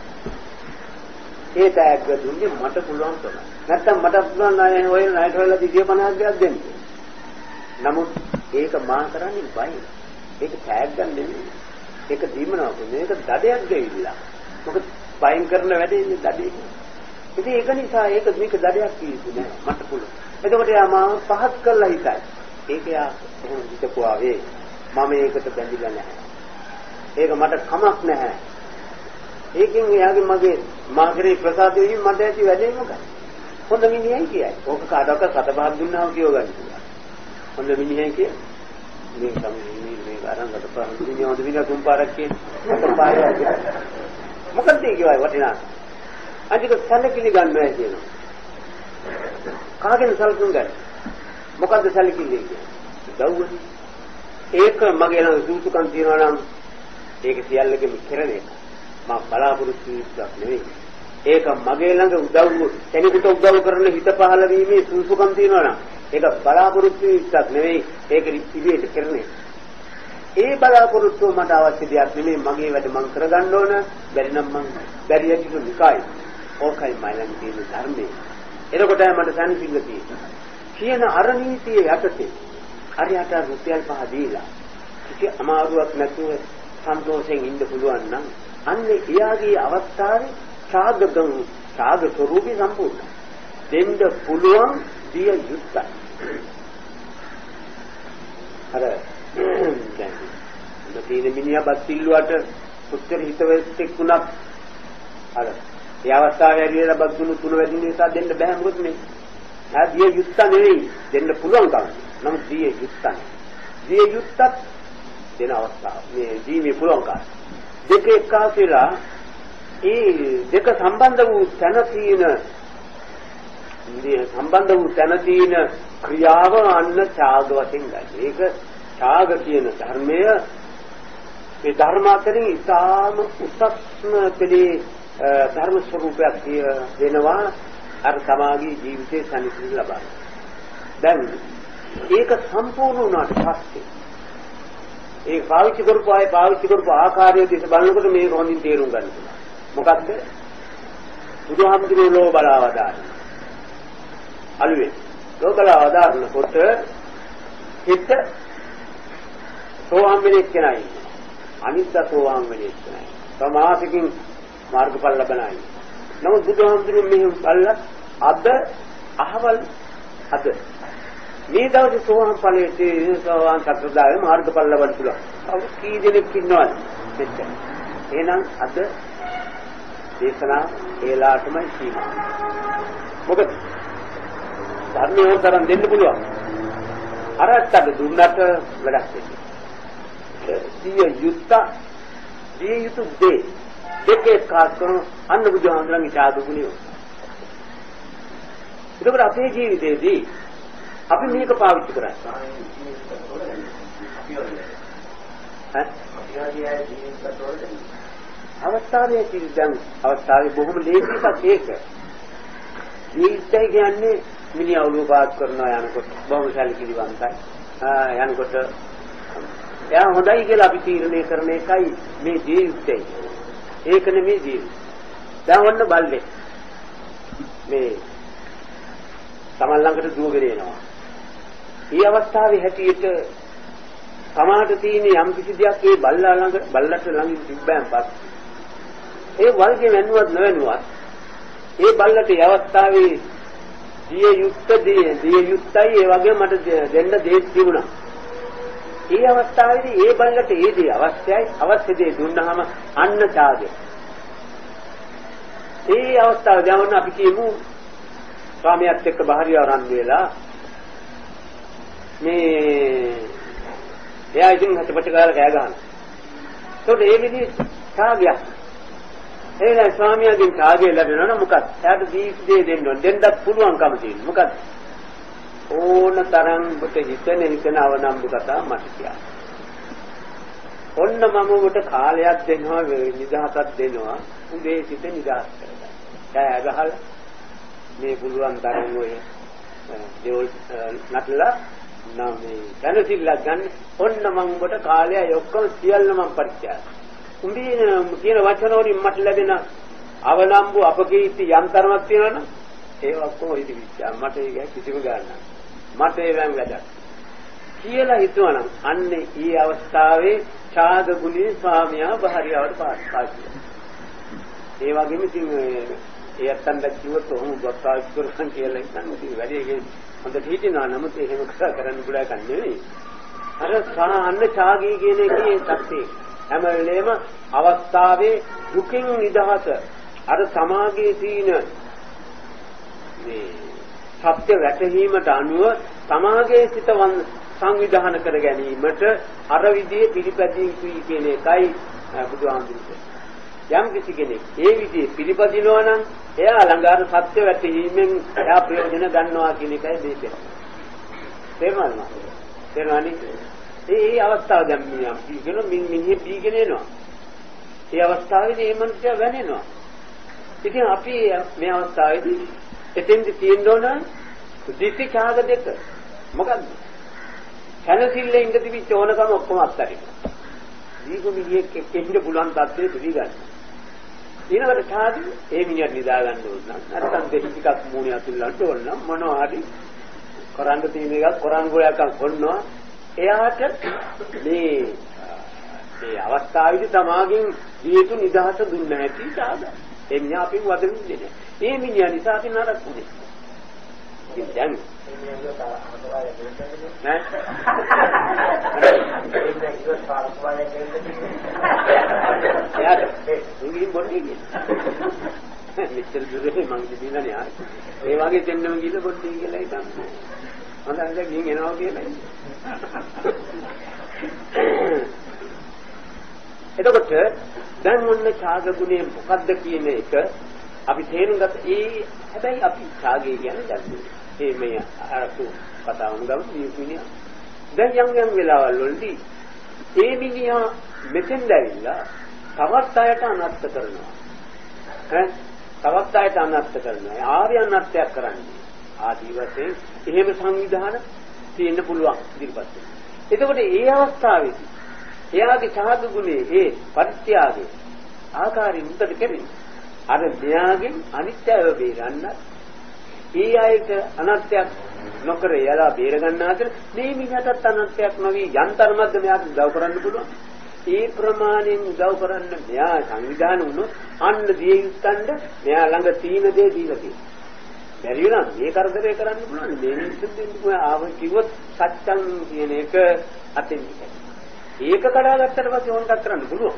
ඒ තෑග්ග දුන්නේ මට පුළුවන් තමයි. නැත්තම් මට පුළුවන් නෑ ඔය ණයට වෙලා 250ක් දෙන්න. නමුත් ඒක මා කරන්නේ බයි. ඒක තෑග්ගක් නෙමෙයි. ඒක දීමනාවක් නෙමෙයි. ඒක දඩයක් ගෙවිලා. මොකද බයින් කරන වැඩේ ඉන්නේ දඩේ. ඉතින් ඒක නිසා ඒක මේක දඩයක් කිව්වේ නෑ මට පුළුවන්. එතකොට යා මාව පහත් කරලා හිතයි. ඒක යා එහෙම හිතපුවා වේ. මම ඒකට බැඳිලා නැහැ. ඒක මට කමක් නැහැ. ඒකෙන් එයාගේ මාගේ ප්‍රසාදයෙන් මට ඇති වැඩේ මොකක්ද? හොඳ මිනිහයි කියයි. ඕක කාටවත් සතපහක් දුන්නාම කියව ගන්න පුළුවන්. හොඳ මිනිහයි කිය. මේ සම්මිනි මේ අරන් සතපහක් දුන්නා හොඳ මිනිහා තුන් පාරක් කියන. සතපහක්. මොකද කියවයි වටිනා. අනික සැලකිලි ගන්නෑ කියනවා. කාගෙන් සැලකුම් ගන්න? මොකද්ද සැලකිලි කියන්නේ? දවුවනේ. ඒක මගේ නම් සූසුකම් තියනවා නම් ඒක සියල්ලකම කෙරෙන එක. මම බලාපොරොත්තු වෙන්නක් නෙවෙයි. ඒක මගේ ළඟ උදව් කෙනෙකුට උදව් කරන හිත පහළ වීමේ සූසුකම් තියනවා නම් ඒක බලාපොරොත්තු වෙන්නක් නෙවෙයි. ඒක ඉබේට කෙරෙන එක. ඒ බලාපොරොත්තු මට අවශ්‍ය දෙයක් නෙමෙයි. මගේ වැඩ මම කරගන්න ඕන. බැරි නම් මම බැරි යකිතු නිකයි. ඕකයි මයිලන් තියෙන ධර්මයේ. එතකොටයි මට සම්සිංග තියෙන්නේ. කියන අරණීතිය යටතේ හරියට රුපියල් 5 දීලා කිසි අමාරුවක් නැතුව සන්තෝෂයෙන් ඉන්න පුළුවන් නම් අන්න එයාගේ අවස්ථාවේ ඡාග ස්වරූපي සම්පූර්ණ දෙන්න පුළුවන් දිය යුක්තයි. අර දැන් මේ මිනිහා බත්තිල්ලුවට උත්තර හිතවෙච්ච කුණක් අර ඒ අවස්ථාවේ ඇරියලා බත්තුණු තුන වැඩි නිසා දෙන්න බෑ මොකද මේ දිය යුක්ත නෙවෙයි දෙන්න පුළුවන් කම. නමුත් දිය යුක්තයි. දිය යුක්තත් දෙන අවස්ථාව. මේ දීමේ පුළුවන් කාර්ය. දෙක එකාසෙලා ඒ දෙක සම්බන්ධ වූ තැන තියෙන ක්‍රියාව අන්න ඡාග වශයෙන් ගන්න. ඒක ඡාග කියන ධර්මය ඒ ධර්ම අතරින් ඉතාම උසස්ම පෙළේ ධර්ම ස්වરૂපයක් වෙනවා අර සමාගයේ ජීවිතේ සනිසිත ලබන. දැන් ඒක සම්පූර්ණ වුණාට පස්සේ ඒ පාවිච්චි කරපු ආකාරය දිහා බලනකොට මේක හොඳින් තේරුම් ගන්න පුළුවන්. මොකද්ද? බුදුහාමුදුරුවෝ ලෝ බලවදාන. අලුවේ ලෝ බලවදානකොට හිත සෝවාන් වෙන්නේ කෙනයි. අනිත්‍ය සෝවාන් වෙන්නේ කෙනයි. සමාසිකින් මාර්ගඵල ලබනයි. නමුත් බුදුහාමුදුරුවෝ මෙහෙම කළා අද අහවල් අද මේ දවසේ සෝවාන් ඵලයේ සෝවාන් සතරදාවේ මාර්ගඵල ලබන්න පුළුවන්. අවු කී දෙනෙක් ඉන්නවද? මෙච්චර. එහෙනම් අද දේශනා ඒලාටමයි සීමා. මොකද ධර්මයේ තරම් දෙන්න පුළුවන්. අරත්තට දුන්නට වැඩක් වෙන්නේ. දිය යුතු දේ දෙකේ කාස් කරන අන්න බුදුහාමුදුරන්ගේ සාදුගුණිය. ඒකවල අපේ ජීවිතේදී අපි මේක පාවිච්චි කරන්නේ. අවස්ථාවේ දැන් අවස්ථාවේ බොහොම ලේසියක් ඒක. ජීවිතය කියන්නේ මිනිහ ඔළුව පාත් කරනවා යනකොට බොහොම සැලකිලිවන්තයි. යනකොට එයා හොඳයි කියලා අපි තීරණය කරන එකයි මේ ජීවිතය. ඒක නෙමෙයි ජීවිතය. දැන් ඔන්න බල්ලේ මේ තමන් ළඟට දුවගෙන එනවා. මේ අවස්ථාවේ හැටියට සමාහට තියෙන යම් කිසි දෙයක් ඒ බල්ලා ළඟ බල්ලට ළඟින් තිබ්බයන් පස්සේ ඒ වල්ගේ වැන්නුවත් නොවැන්නුවත් ඒ බල්ලට ඒ අවස්ථාවේ දිය යුත්තයි ඒ වගේ මට දෙන්න දෙයක් තිබුණා. ඒ අවස්ථාවේදී ඒ බල්ලට ඒ දේ අවශ්‍ය දේ දුන්නාම අන්න ඡාගේ. ඒ අවස්ථාව දැන් අපි කියමු ස්වාමියාත් එක්ක බහරිය ආරම්භ වෙලා මේ එයා ඉතින් හතපට ගාලා කෑ ගහනවා. ඒකට ඒ විදිහේ ඡාගයක්. එහෙනම් ස්වාමියාගෙන් ඡාගය ලැබෙනවා නම් මොකක්ද? එයාට දීප්තිය දෙන්න ඕන. දෙන්නත් පුළුවන්කම තියෙනවා. මොකක්ද? ඕන තරම් ඔබට හිතෙන අවනම්බු කතා මට කියන්න. ඔන්න මම ඔබට කාලයක් දෙනවා නිදහසක් දෙනවා. උදේ සිට නිදහස් කරගන්න. කෑ ගහලා මේ පුළුවන් තරම් ඔය දේවල් නටලා නම් මේ දැනසිල්ලක් ගන්න. ඔන්න මම ඔබට කාලය ඔක්කොම සියල්ල මම පරිත්‍යාග. උඹේ කියන වචන වලින් මට ලැබෙන අවනම්බු අපකීර්ති යම් තරමක් තියෙනවනම් ඒ ඔක්කොම ඉති විශ්වාස මට ඒක කිසිම ගානක් මට ඒවෙන් වැඩක් කියලා හිතුවනම් අන්නේ ඊ අවස්ථාවේ ඡාග ගුණී ස්වාමියා බහරියාවට පාස්යි. ඒ වගේම ඉතින් ඒ අත්තන්ට කිව්වොත් ඔහොම ගොස්තාවි කරන් කියලා ඉතින් ඉතින් වැඩේ හොඳට හිටිනවා. නමුත් එහෙම කරන්න පුළුවන් කන්නේ නෙවෙයි. අර අන්න ඡාගී කියන එකේ සත්‍යය හැම වෙලේම අවස්ථාවේ දුකින් නිදහස අර සමාගයේ තියෙන මේ සත්‍ය වැටහීමට අනුව සමාගයේ සිත සංවිධාන කර ගැනීමට අර විදිහේ පිළිපැදිය යුතුයි කියන එකයි බුදුහාමුදුරුවෝ. යම් කිසි කෙනෙක් ඒ විදිහේ පිළිපදිනවා නම් එයා ළඟ අර සත්‍ය වැටහීමෙන් එයා ප්‍රයෝජන ගන්නවා කියන එකයි දෙකේ. තේරුණාද? ඒ අවස්ථාව දැන් මිනිහ බීගෙන එනවා. ඒ අවස්ථාවේදී මේ මනුස්සයා වැනෙනවා. ඉතින් අපි මේ අවස්ථාවේදී එතෙන්දි තියෙන්න ඕන දිටි ඡාග දෙක. මොකද්ද? කනසිල්ලේ ඉඳ තිබිච්ච ඕනකම ඔක්කොම අත්හැරින්න. දීගු මිනිහෙක් එක්කෙන්න පුළුවන් තත්ත්වෙට පිළි ගන්න. ඊළඟට ඡාගි ඒ මිනිහට නිදා ගන්න ඕන නම් නැත්නම් දෙහි ටිකක් මූණේ අතුල්ලන්න ඕන නම් මොනවා හරි කරන්න තියෙන එකක් කරන් ගෝලයක් කොන්නවා. එයාට මේ අවස්ථාවේදී තමාගෙන් දීතු නිදහස දුන්න නැති ඡාග. ඒ මිනිහා අපින් වදින්නේ නැහැ. මේ මිනිහා නිසා අපි නරක වුණේ. දැන් මෙච්චර දුරේ මං දිනන්නේ ආයි. ඒ වගේ දෙන්නම ගිහලා පොඩ්ඩක් කියලා හිතන්නේ. හොඳයි දැන් ගින් එනවා කියලා. එතකොට දැන් මොන ඡාග ගුණය මොකද්ද කියන එක අපි තේරුම් ගත්ත. හැබැයි අපි ඡාගය කියන්නේ දැක්කේ. මේ අරතු කතා වුණා මිනිහා. දැන් යම් වෙලාවල් වලදී ඒ මිනිහා මෙතෙන් දැවිලා තවත් අයට අනර්ථ කරනවා. තවත් අයට අනර්ථ කරනවා. ආර්ය අනර්ථයක් කරන්නේ. ආදී වශයෙන් එහෙම සංවිධාන තියෙන්න පුළුවන් ඉදිරිපත්. එතකොට ඒ අවස්ථාවේදී එයාගේ ඡාග ගුණේ ඒ පරිත්‍යාගයේ ආකාරයෙන් උත්තර කෙරෙන්නේ. අර මෙයාගෙන් අනිත්‍යව බේරන්න ඒ අයට අනර්ථයක් නොකර එයාලා බේර ගන්න අතර මේ මිනිහටත් අනර්ථයක් නොවි යන්තරමද්ද මෙයාට උදව් කරන්න පුළුවන්. ඒ ප්‍රමාණයෙන් උදව් කරන්න මෙයා සංවිධාන වුණොත් අන්න දිය යුත්තන්ට මෙයා ළඟ තීන දේ දීලා තියෙනවා. බැරි වෙනවා මේ කරදරේ කරන්න පුළුවන්. මේ මිනිස්සුන් දෙන්නු ආව කිව්වොත් සත්‍යං කියන එක අතෙන් ඉන්නේ. ඒක කඩාගත්තට පස්සේ ඕනක් කරන්න පුළුවන්.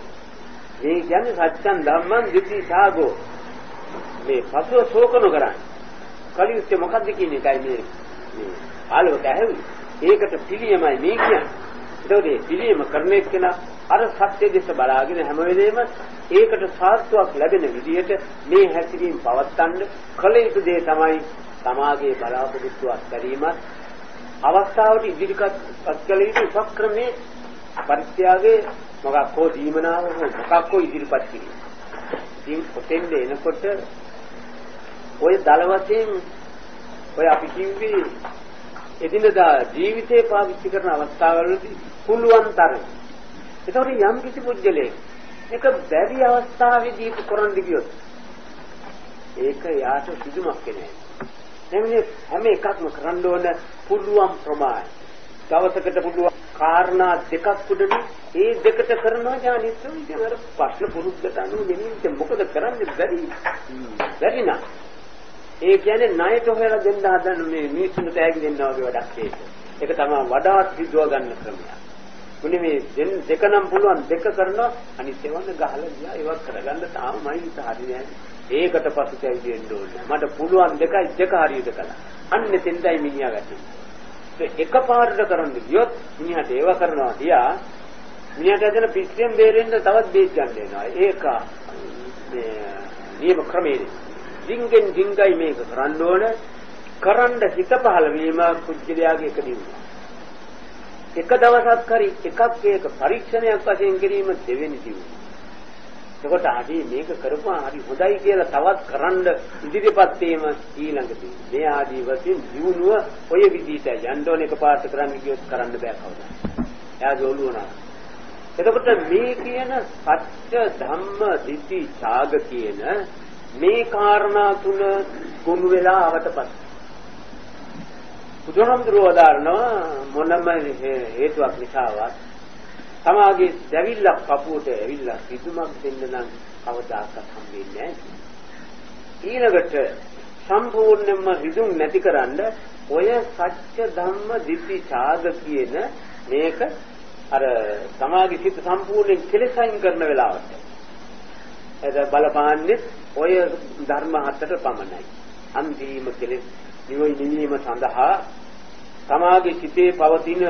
මේ කියන්නේ සත්‍යං ධම්මං දිට්ඨි සාගෝ. මේ පසුව ශෝකන කරන්නේ. කලියුත්තේ මොකද්ද කියන එකයි මේ ආලෝක ඇහැවි. ඒකට පිළියමයි මේ කියන්නේ. ඒකෝදී පිළියම කරන එක්කෙනා අර සත්‍ය දෙස බලාගෙන හැම වෙලේම ඒකට සාර්ථකයක් ලැබෙන විදිහට මේ හැසිරීම පවත්වන්න කල යුතු දේ තමයි සමාගයේ බලාපොරොත්තු අත්දැකීමත් අවස්ථාවට ඉදිරිපත් කළ යුතු උපක්‍රමයේ පරිත්‍යාගයේ මොකක් හෝ දීමනාව මොකක් හෝ ඉදිරිපත් කිරීම. ඉතින් ඔතෙන්ද එනකොට ඔය දල වශයෙන් ඔය අපි කිව්වේ එදිනදා ජීවිතේ පාවිච්චි කරන අවස්ථාවවලදී පුළුවන් තරම්. ඒතකොට යම් කිසි පුජ්‍යලේ එක බැරි අවස්ථාවේදී කරන්න ගියොත් ඒක යාට සිදුමක් නෑ. එන්නේ හැම එකක්ම කරන්න ඕන පුළුවන් ප්‍රමාණය. දවසකට පුළුවන් කාරණා දෙකක් උඩනේ ඒ දෙකට කරනවා ඥානිස්සු ඉතින් අර ප්‍රශ්න පුරුද්දට අනුව නෙමෙයි මොකද කරන්නේ බැරි නා. ඒ කියන්නේ ණයට හොයලා දෙන්න හදන මේ මිනිස්සුන්ට තෑගි දෙන්නවා වගේ වැඩක් ඒක. ඒක තමයි වඩාත් සිදුව ගන්න ක්‍රමය. මුනේ මේ දෙක නම් පුළුවන් දෙක කරනවා අනිත් ඒවා ගහලා ගියා ඒවත් කරගන්න තාම මයින්ස් හරි නෑ. ඒකට පසුතැවි දෙන්න ඕනේ. මට පුළුවන් දෙකයි දෙක හරියට කළා. අන්න එතෙන්ටයි මිනිහා ගැටෙන්නේ. එකපාරට කරන්න ගියොත් මිනිහට ඒව කරනවා තියා මිනිහට ඇදෙන පිස්සෙන් බේරෙන්න තවත් බේස් ගන්න වෙනවා. ඒක මේ නියම ක්‍රමයේ දින්ගෙන් දින්ගයි මේක කරන්න ඕන. කරන්න හිත පහළ වීම කුජලයාගේ එක දිනුවා. එක දවසක් හරි එකක් ඒක පරීක්ෂණයක් වශයෙන් කිරීම දෙවෙනි දිනුවා. එතකොට ආදී මේක කරපුවා හරි හොඳයි කියලා තවත් කරන්න ඉදිරිපත් වීම ඊළඟදී. මේ ආදී වශයෙන් දිනුව ඔය විදිහට යන්න ඕන එකපාරට කරන්න ගියොත් කරන්න බෑ කවදා. එයාගේ ඔළුව නා. එතකොට මේ කියන සත්‍ය ධම්ම දිට්ඨි ඡාග කියන මේ කාරණා තුන ගොනු වෙලා ආවට පස්සේ බුදුහාමුදුරුවෝ දාරනවා මොනම හේතුවක් නිසාවත් තමාගේ දැවිල්ලක් පපුවට ඇවිල්ලා සිදුමක් දෙන්න නම් කවදාකවත් හම්බෙන්නේ නැහැ. ඊළඟට සම්පූර්ණයෙන්ම රිදුම් නැතිකරන්න ඔය සත්‍ය ධම්ම දිට්ඨි ඡාග කියන මේක අර තමාගේ සිත සම්පූර්ණයෙන් කෙලෙසයින් කරන වෙලාවට එද බලපාන්නේ ඔය ධර්ම හතර පමණයි. අන්තිම කෙලෙස් නිවීම සඳහා තමාගේ සිතේ පවතින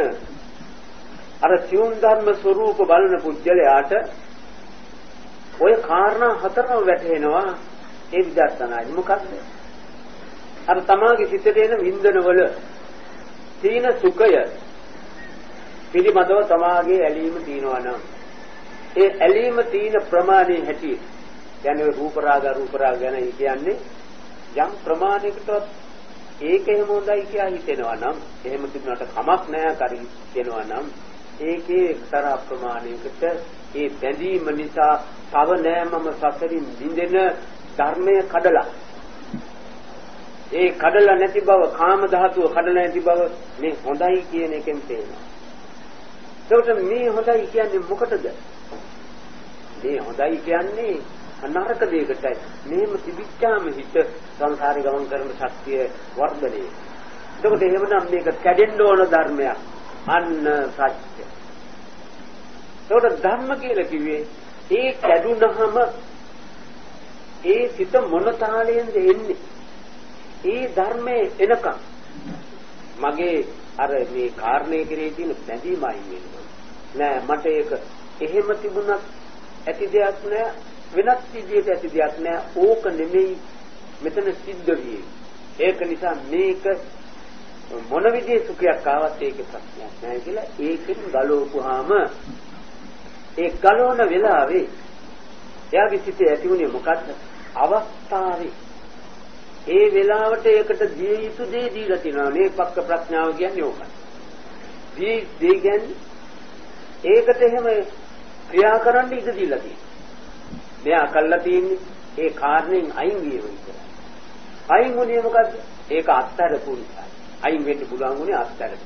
අර සියුම් ධර්ම ස්වરૂප බලන පුජ්‍යලයාට ඔය කාරණා හතරම වැටහෙනවා. ඒ විදර්ශනායි මොකක්ද? අර තමාගේ සිතේ එන වින්දනවල තීන සුඛය පිළිබඳව තමාගේ ඇලීම තියනවා නම් ඒ ඇලීම තීන ප්‍රමාණය හැටියට කියන්නේ රූප රාග ගැන කියන්නේ යම් ප්‍රමාණයකට ඒක එහෙම හොඳයි කියලා හිතෙනවා නම් එහෙම තිබුණාට කමක් නැහැ කරි කියනවා නම් ඒකේ එක්තරා ප්‍රමාණයකට ඒ බැඳීම නිසා තව නෑමම සසරින් බින්දෙන ධර්මයේ කඩලා ඒ කඩලා නැති බව කාම ධාතුව කඩලා නැති බව මේ හොඳයි කියන එකෙන් තේරෙනවා. ඒකට මේ හොඳයි කියන්නේ මොකටද? මේ හොඳයි කියන්නේ අනරක දෙයකටයි. මේම තිබිච්චාම හිත සංසාරේ ගමන් කරන ශක්තිය වර්ධනය. එතකොට එහෙමනම් මේක කැඩෙන්න ඕන ධර්මයක්. අන්න සත්‍ය. ඒකට ධර්ම කියලා කිව්වේ ඒ කැඩුනහම ඒ සිත මොන තාලයෙන්ද එන්නේ? ඒ ධර්මයේ එනකම් මගේ අර මේ කාරණේ කෙරේ තියෙන බැඳීමයි වෙන්නේ. නෑ මට ඒක එහෙම තිබුණත් ඇති දෙයක් නෑ වෙනත් විදියට ඇති දෙයක් නෑ ඕක නෙමෙයි මෙතන සිද්ධ වෙන්නේ. ඒක නිසා මේක මොන විදිහේ සුඛයක් ආවත් ඒකේ ප්‍රශ්නයක් නෑ කියලා ඒකෙන් ගලවපුවාම ඒ ගලවන වෙලාවේ එයාගේ සිතේ ඇති වුණේ මොකද්ද? අවස්ථාවේ ඒ වෙලාවට ඒකට දිය යුතු දේ දීලා තිනවා. මේ පක්ක ප්‍රඥාව කියන්නේ ඕකයි. දී කියන්නේ ඒකට එහෙම ක්‍රියා කරන්න ඉඩ දීලා තියෙනවා. මෙයා කළා තියෙන්නේ ඒ කාරණෙන් අයින් වීම විතරයි. අයින් වුණේ මොකද්ද? ඒක අත්හැරපු නිසා. අයින් වෙන්න පුළුවන් වුණේ අත්හැරපු.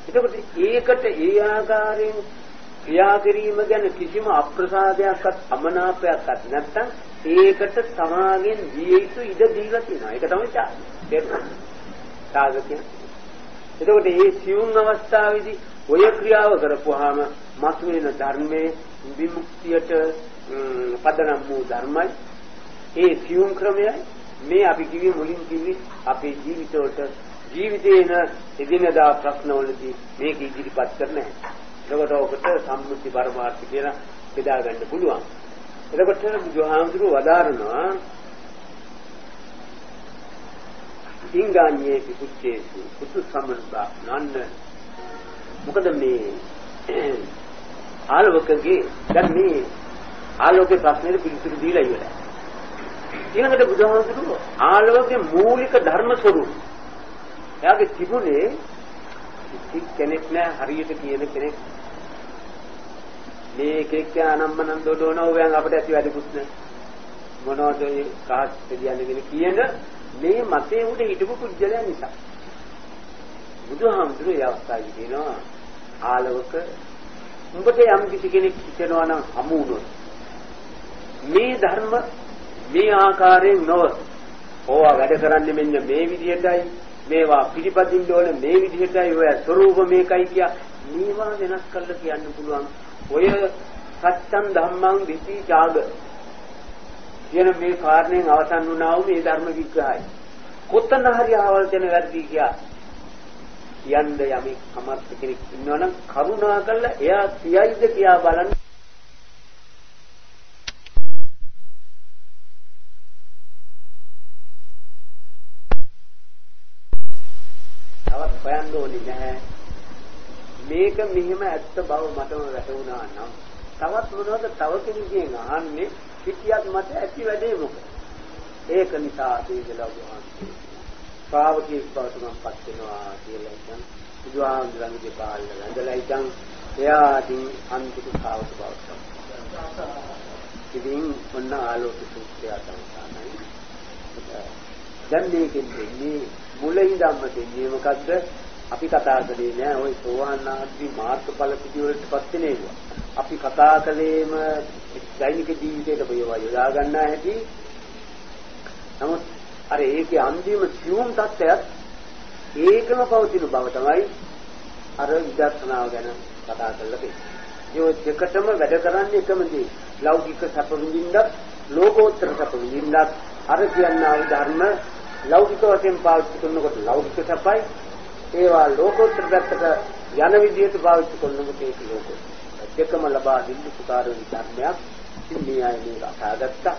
එතකොට ඒකට ඒ ආකාරයෙන් ක්‍රියා කිරීම ගැන කිසිම අප්‍රසාදයක්වත් අමනාපයක්වත් නැත්නම් ඒකට සමාගෙන් දිය යුතු ඉඩ දීලා තියෙනවා. ඒක තමයි ත්‍යාග කියන්නේ. එතකොට මේ සියුම් අවස්ථාවේදී ඔය ක්‍රියාව කරපුවාම මතුවෙන ධර්මයේ විමුක්තියට පදනම් වූ ධර්මයි. ඒ සියුම් ක්‍රමයයි මේ අපි කිවි මුලින් කිවි අපේ ජීවිතේන එදිනදා ප්‍රශ්නවලදී මේක ඉදිරිපත් කරන්නේ. එතකොට ඔකට සම්මුති පරමාර්ථ කියලා බෙදා ගන්න පුළුවන්. එතකොට බුදුහාමුදුරුවෝ වදාරනවා ඉංගාඤ්ඤේ පිකුච්චේසු කුතු සම්බන්ධා නන්න. මොකද මේ ආලෝකගේ දැන් මේ ආලෝකේ ප්‍රශ්නෙට පිළිතුරු දීලා ඉවරයි. ඊළඟට බුදුහාමුදුරුවෝ ආලෝකයේ මූලික ධර්ම ස්වરૂප එයාගේ තිබුණේ කෙනෙක් නෑ හරියට කියන කෙනෙක් මේකෙක් අනම්මනම් දොඩෝන ඕයන් අපිට ඇති වැඩිකුත් නෑ මොනවද ඒ කාස් කියන්නේ කියන මේ මතේ උඩ හිටපු කුජලයන් නිසා බුදුහාමුදුරුවෝ ඒ අවස්ථාවේ කියනවා ආලෝක උඹට යම් කිසි කෙනෙක් හිතනවා නම් හමු වුණොත් මේ ධර්ම මේ ආකාරයෙන් නොව ඕවා වැඩ කරන්නේ මෙන්න මේ විදිහටයි මේවා පිළිපදින්න ඕනේ මේ විදිහටයි ඔය ස්වરૂප මේකයි කියා මේවා වෙනස් කරලා කියන්න පුළුවන් ඔය සත්‍යං ධම්මං විසි ඡාග කියන මේ කාරණෙන් අවසන් වුණා වූ මේ ධර්ම විග්‍රහය කොතන හරි ආවල් දෙන වැඩි කියා යන්න යමෙක් සමර්ථ කෙනෙක් ඉන්නවනම් කරුණා කරලා එයා සියයිද කියා බලන්න හොයන්න ඕනේ නැහැ මේක මෙහෙම ඇත්ත බව මටම වැටුණා නම් තවත් මොනවද තව කෙනෙක්ගෙන් අහන්නේ පිටියක් මට ඇති වැඩේ මොකද ඒක නිසා දේශලා වහන්සේ ශ්‍රාවකෙක් බවට මමපත් වෙනවා කියලා ඉතින් බුදුහාමුදුරන්ගේ පාළල වැඳලා ඉතින් එයාටින් අන්තිම ශ්‍රාවක බවට ඉතින් ඔන්න ආලෝක සූත්‍රය තමයි දැන් මේකෙන් දෙන්නේ මුලින්දම දෙන්නේ මොකද්ද අපි කතා කරේ නෑ ওই සෝවාන් ආදී මාර්ගඵල පිළිවෙලටපත් වෙනවා අපි කතා කළේම දෛනික ජීවිතයට බයවා යොදා ගන්නා හැටි නමුත් අර ඒකේ අන්තිම සියුම් තත්ත්වයක් ඒකම පවතින බව තමයි අර විදර්ශනාව ගැන කතා කරලා තියෙන්නේ ඒ දෙකටම වැඩ කරන්නේ එකම දේ ලෞකික සැප විඳින්නත් ලෝකෝත්තර සැප විඳින්නත් අර කියනා ධර්ම ලෞකික වශයෙන් පාවිච්චි කරනකොට ලෞකික සැපයි ඒවා ලෝකෝත්තර පැත්තට යන විදිහට පාවිච්චි කරනකොට ඒක ලෝකෝත්තර දෙකම ලබා දෙන්න සුකාරී ධර්මයක් ඉතින් මේ අය මේක අසාගත්තා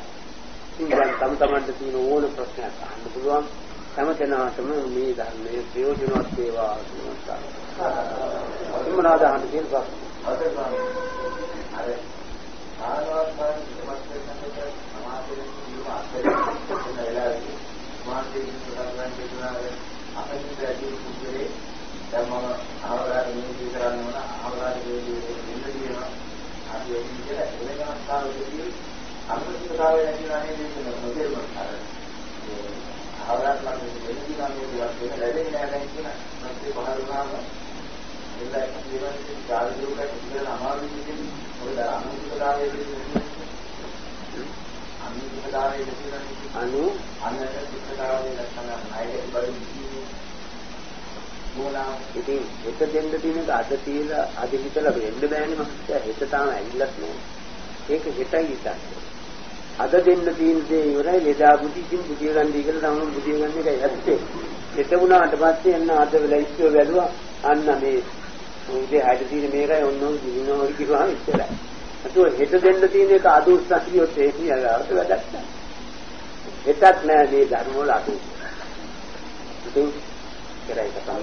ඉතින් දැන් තමන්ට තියෙන ඕන ප්‍රශ්නයක් අහන්න පුළුවන් හැමතැනටම මේ ධර්මයේ ප්‍රයෝජනවත් වේවා කියලා මොනවාද අහන්න තියෙන ප්‍රශ්න අර ආරවත්යන් සමස්තයෙන් සමාජයෙන් ජීව ආශ්‍රය මාර්ගයෙන් ප්‍රදාන කරනවා අපිට ඇදී කුජලේ දැන් මම ආවරාගේ නිදි කරන්න ඕන ආවරාගේ දෙන්න තියෙනවා අපි ඒක විදිහට එළගෙන අවස්ථාවේදී අනුකම්පාවේ නැතිවන්නේ දෙන්න නොදෙන්න අර ආවරාත් නම් දෙන්නේ නම් මේ දේවල් වෙන ලැබෙන්නේ නැහැ කියන මතේ පහළ වුණාම එන්න ජීවිතේ ජාතිරුකට ඉඳලා අමාරු විදිහින් ඔය අනුකම්පාවේදී අනු අන්නට සිත්තාවේ ලක්ෂණ ණයට බලින්නේ මොනවා ඉතින් එක දෙන්න තියෙනක අද තියලා අද හිතලා වෙන්න බෑනේ මහත්තයා හෙට තාම ඇවිල්ලත් නෑ ඒක හෙටයි හිතන්නේ අද දෙන්න තියෙන දේ ඉවරයි ලෙඩා බුද්ධිකින් බුදිය ගන්නයි කියලා තමයි බුදිය ගන්න එකයි ඇත්තේ හෙට වුණාට පස්සේ එන්න අද වෙලා ඉස්සුව වැළුවා අන්න මේ උදේ හැද තියෙන මේකයි ඔන්නෝ දිනන හොරි කිව්වම ඉස්සරයි අතෝ හෙට දෙන්න තියෙන එක අද උස්සක්ලියොත් ඒ කියලාට වැඩක් නැහැ. හෙටත් නෑ මේ ධර්ම වල අද. ඉතින් කරයි කතා.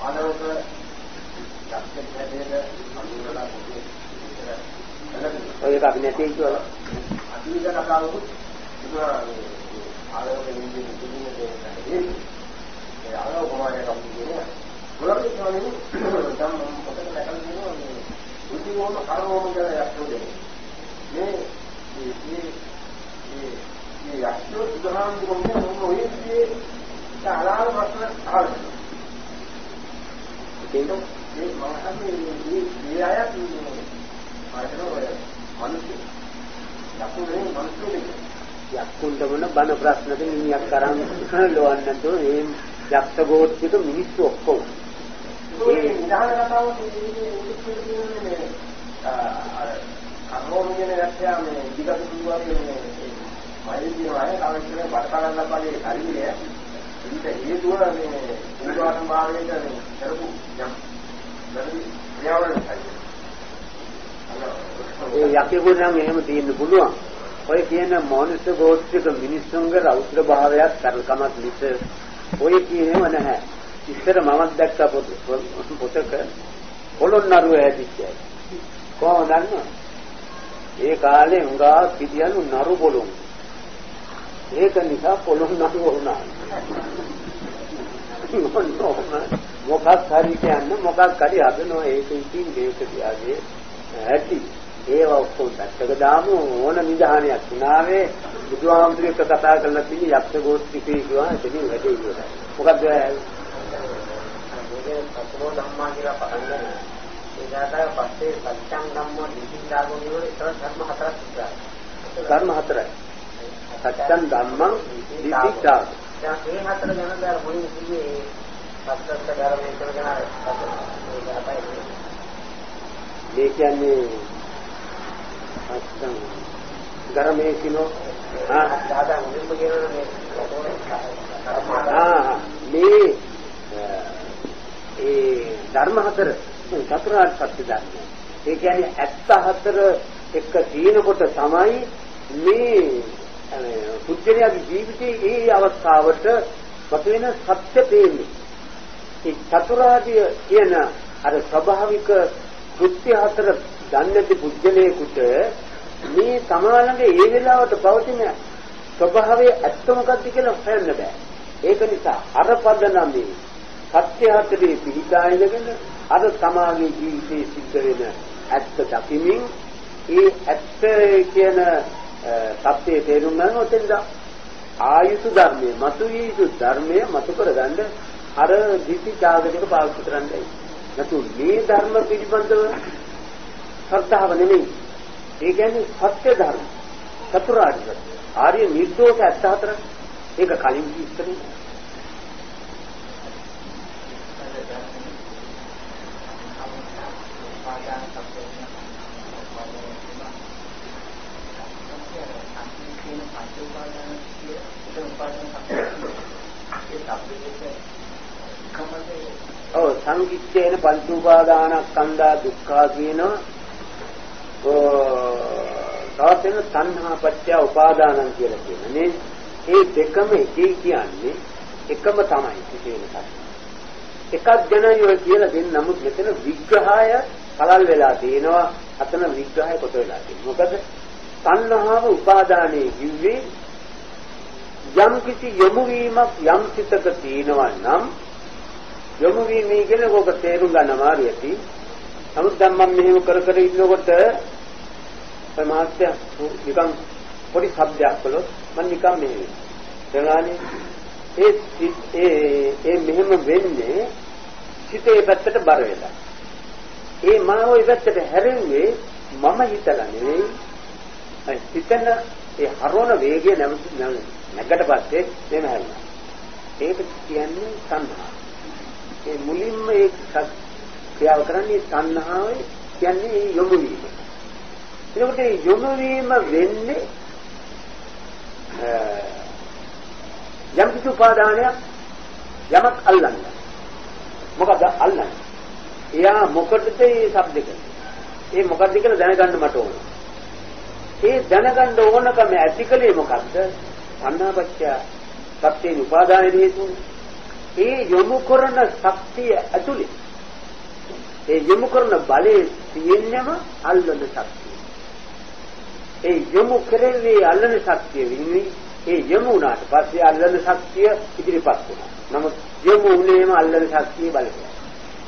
ආනෝක ඔය එක අපි නැtei කියලා. අදීක කතාවක ආනෝක නිදි දෙන්නේ ඒ ආනෝක කොමාරේ කම්පියුටරේ මොනවද කියන්නේ දැන් මම පොතේ දැකලා තියෙනවා මේ උද්දීවෝම කරවෝම කියලා යක්ෂෝ දෙන්නේ මේ යක්ෂෝ උදාහරණ දුන්නේ මොන ඔයදී සාරාව ප්‍රශ්න අහනවා ඒක යක්කුන්ට මොන බන ප්‍රශ්නද මිනිහක් කරන් ලෝවන්නද මේ යක්ෂ ගෝත්‍රික මිනිස්සු ඔක්කොම
ඒ නිදාන කතාව කියන්නේ අරෝමියන ගැටයා මේ විගත දුවාගේ මේ මයිදිනවානේ කාලෙකේ වර්තමාන ලබන්නේ හරිනේ ඉත හේතුව මේ උදාහරණ භාවයෙන් කරපු යම් වැරදි ක්‍රියාවලින්
ඒ යකෙකුට නම් එහෙම තියෙන්න පුළුවන්. ඔය කියන මනුෂ්‍ය ගෝත්‍රික මිනිස්සුන්ගේ රෞද්‍ර භාවයක් කරකමක් මිස ඔය කියනව නැහැ. ඉස්සර මමත් දැක්ක පොතක පොළොන්නරුව ඇදිච්චයි. කොහොමද දන්නවද? ඒ කාලේ උංගා පිටියලු නරු පොළොන්. ඒක නිසා පොළොන්නරුව වුණා. මොකක් හරි කියන්නේ මොකක් හරි හදනවා ඒක ඉතින් මේක තියාගේ ඇති. ඒව ඔක්කොම දැක්ක දාමු ඕන නිධානයක් උනාවේ බුදුහාමුදුරුවෝ කතා කරලා තියෙන යක්ෂ ගෝත්‍රිකේ කියනවා එතනින් වැඩේ ඉවරයි. මොකද
මේක සතරෝ ධම්මා කියලා පටන් ගන්න. ඒකට පස්සේ සත්‍යං ධම්මෝ නිසින්දාගෝ කියවල ඒතර ධර්ම හතරක් තිබ්බා.
ධර්ම හතරයි. සත්‍යං ධම්මං නිසින්දාගෝ.
දැන් මේ හතර ගැන දැන් මුලින් කිව්වේ සත්‍යස්ත ධර්මයේ කරගෙන
මේ කියන්නේ අත්තම් ධර්මයේ කිනෝ
ආදාන මුලින්ම කියනවා
මේ ඒ ධර්ම හතර චතුරාර්ය සත්‍ය ධර්ම. ඒ කියන්නේ 74 එක දිනකොට තමයි මේ පුද්ගලයාගේ ජීවිතයේ ඒ අවස්ථාවට වතේන සත්‍ය තේන්නේ. ඒ චතුරාර්ය කියන අර ස්වභාවික කෘත්‍ය හතර දන්නේ පුද්ගලයෙකුට මේ සමාලංග ඒ වෙලාවට පවතින ස්වභාවයේ ඇත්ත මොකක්ද කියලා හොයන්න බෑ. ඒක නිසා අර පදනමේ සත්‍ය හතරේ පිළිදායනගෙන අර සමාගයේ ජීවිතයේ සිද්ධ වෙන ඇත්ත දකිමින් ඒ ඇත්ත කියන සත්‍යයේ තේරුම් ගන්න ඔතෙන්ද ආයුතු ධර්මයේ මතුවීතු ධර්මයේ මතු කරගන්න අර දිටි ඡාගයක පාවිච්චි කරන්නයි. නැතු මේ ධර්ම පිළිබඳව ශ්‍රද්ධාව නෙමෙයි. ඒ කියන්නේ සත්‍ය ධර්ම. චතුරාර්ය සත්‍ය. ආර්ය නිර්දෝෂ 74. ඒක කලින් ඉස්සරේ. ඔව් සංකිච්ඡේන පංච උපාදානස්කන්ධා දුක්ඛා කියනවා. තවතෙන තණ්හා පත්‍ය උපාදානං කියලා කියන්නේ. මේ දෙකම එකයි කියන්නේ එකම තමයි විශේෂ එකක් ගැනයි ඔය කියලා දෙන්නේ. නමුත් මෙතන විග්‍රහය පළල් වෙලා තියෙනවා. අතන විග්‍රහය කොට වෙලා තියෙනවා. මොකද තණ්හාව උපාදානයේ කිව්වේ යම් කිසි යොමු වීමක් යම් සිතක තියෙනවා නම් යොමු වීමේ කියන කෝක තේරුම් ගන්න මාර්ගයති. නමුත් දැන් මම මෙහෙම කර කර ඉන්නකොට සමාජය නිකන් පොඩි શબ્දයක් කළොත් මම නිකන් මෙහෙම දැනගන්නේ ඒ මෙහෙම වෙන්නේ සිතේ පැත්තට බර වෙලා. ඒ මාව ඒ පැත්තට හැරෙන්නේ මම හිතලා නෙවෙයි. හිතන ඒ හරවන වේගය නැගකට පස්සේ මෙහෙම හැරෙනවා. ඒක කියන්නේ තණ්හාව. ඒ මුලින්ම ඒ ක්‍රියාව කරන්නේ තණ්හාවයි කියන්නේ යොමු වීම. එතකොට මේ යොමු වීම වෙන්නේ යම් කිසි උපාදානයක් යමක් අල්ලන්න. මොකද අල්ලන්නේ? එයා මොකටද මේ શબ્ද කියන්නේ? ඒ මොකද්ද කියලා දැනගන්න මට ඕන. ඒ දැනගන්න ඕනකම ඇතිකලේ මොකද්ද? අන්නාපච්චය සත්‍යයේ උපාදානයේ හේතුව. ඒ යොමු කරන ශක්තිය ඇතුලේ ඒ යොමු කරන බලයේ තියෙනම අල්ලන ශක්තිය. ඒ යොමු කරන්නේ අල්ලන ශක්තිය වෙන්නේ ඒ යොමු වුණාට පස්සේ අල්ලන ශක්තිය ඉදිරිපත් වෙනවා. නමුත් යොමු වුණේම අල්ලන ශක්තිය බලය.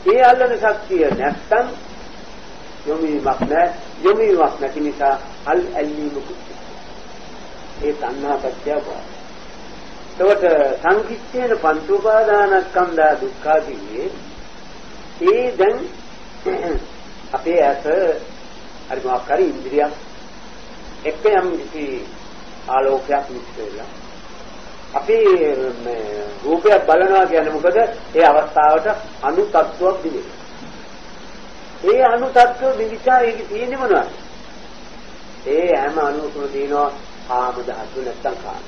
ඒ අල්ලන ශක්තිය නැත්තම් යොමුවක් නැහැ. යොමුවක් නැති නිසා ඇල්ලීමකුත්. ඒ තණ්හා පත්‍ය බව. එතකොට සංකිච්ඡේන පංච උපාදානස්කන්ධා දුක්ඛා කියේ ඒ දැන් අපේ ඇස හරි මොකක් හරි ඉන්ද්‍රියක් එක්ක යම් කිසි ආලෝකයක් මිශ්‍ර වෙලා අපි රූපයක් බලනවා කියන්නේ මොකද? ඒ අවස්ථාවට අණු තත්ත්වයක් දිනේ. ඒ අණු තත්ත්ව විවිචා ඒකේ තියෙන්නේ මොනවද? ඒ හැම අණුවකම තියෙනවා කාම ධාතු නැත්තම් කාම.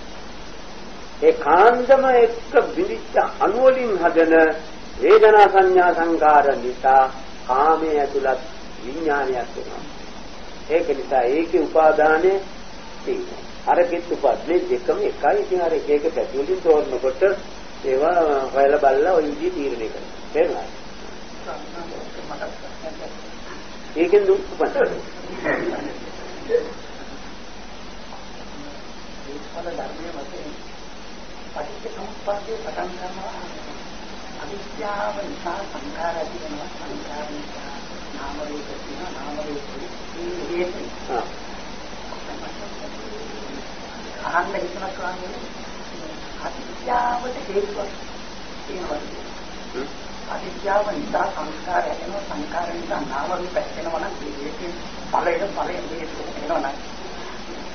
ඒ කාන්දම එක්ක විවිච්ච අණු වලින් හදන වේදනා සංඥා සංකාර නිසා කාමයේ ඇතුළත් විඥානයක් වෙනවා. ඒක නිසා ඒකේ උපාදානයේ තියෙනවා. අරකෙත් උපද්නේ දෙකම එකයි. ඉතින් අර එක එක පැති වලින් තෝරනකොට ඒවා හොයලා බලලා ඔය විදිහ තීරණය කරනවා. තේරුණාද? ඒකෙන් දුක් උපදිනවා. ඒකවල ධර්මයේ වශයෙන් පටිච්චසමුප්පාදයේ පටන් ගන්නවා. අවිද්‍යාව නිසා සංඛාර ඇති වෙනවා. සංඛාර නිසා නාම රූප තියෙනවා. නාම රූප අහන්න හිතනවා කියන්නේ අවිද්‍යාවට හේතුවක් තියෙනවා. අවිද්‍යාව නිසා සංස්කාර හැදෙනවා. සංස්කාර නිසා නාම රූප හැදෙනවා නම් ඒකේ ඵලයට හේතුවක් වෙනවා නම්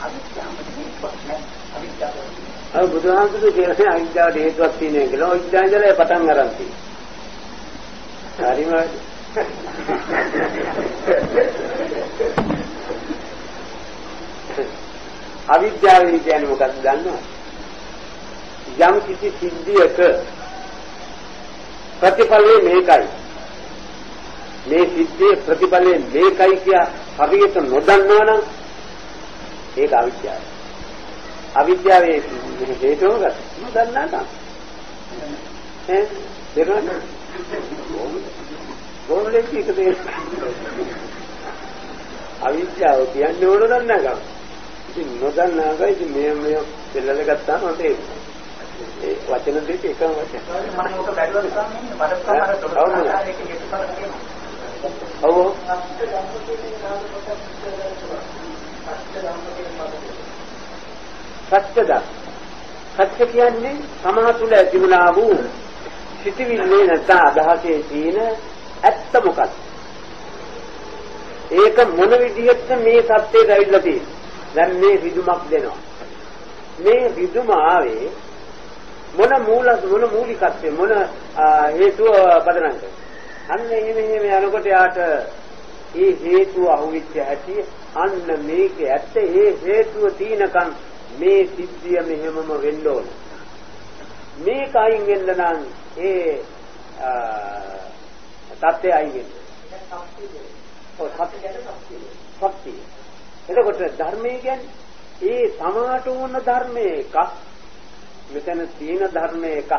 අවිද්‍යාවට හේතුවක් නෑ. අවිද්‍යාව. අර බුදුහාමුදුරුවෝ කියන්නේ අවිද්‍යාවට හේතුවක් තියෙනවා කියලා. අවිද්‍යාවන්දලේ පටන් ගන්න තියෙනවා. හරිම අවිද්‍යාව කියන්නේ මොකක්ද දන්නවද? යම් කිසි සිද්ධියක ප්‍රතිඵලය මේකයි. මේ සිද්ධියේ ප්‍රතිඵලය මේකයි කිය හරියට නොදන්නවනම් ඒක අවිද්‍යාවයි. අවිද්‍යාවේ හේතුව මොකක්ද? නොදන්නා නම්. දෙරණ කොහොමද මේක දෙන්නේ? අවිද්‍යාව කියන්නේ ඕන දන්නා කම. ඉතින් නොදන්නාකයි ඉතින් මේ දෙල්ලල ගත්තාම මට ඒ වචන දෙක එකම වචන. මම ඔක බැලුවා ගන්නේ වරක්කමර දොරකාරයක හේතුඵල තියෙනවා. ඔව්. සත්‍යද. සත්‍ය කියන්නේ සමහ තුල ඇතිවනා වූ සිටිවිල්ලේ නැත්නම් අදහසේ තියෙන ඇත්ත මොකක්ද? ඒක මොන විදිහට මේ සත්‍යයට ඇවිල්ලා තියෙන්නේ? දැන් මේ විදුමක් දෙනවා. මේ විදුම ආවේ මොන මූලිකත්වය මොන හේතුව පදනම් කරගෙන. අන්න එහෙම යනකොට යාට ඒ හේතුව අහුවිච්ච ඇති අන්න මේක ඇත්ත ඒ හේතුව තියෙනකන් මේ සිද්ධිය මෙහෙමම වෙන්න ඕන. මේක අයින් වෙන්න නම් ඒ තත්ත්වය අයින් වෙන්න. සත්‍ය. එතකොට ධර්මය කියන්නේ ඒ සමාට වුණ ධර්මයේ එකක්. මෙතන තියෙන ධර්මයේ එකක්.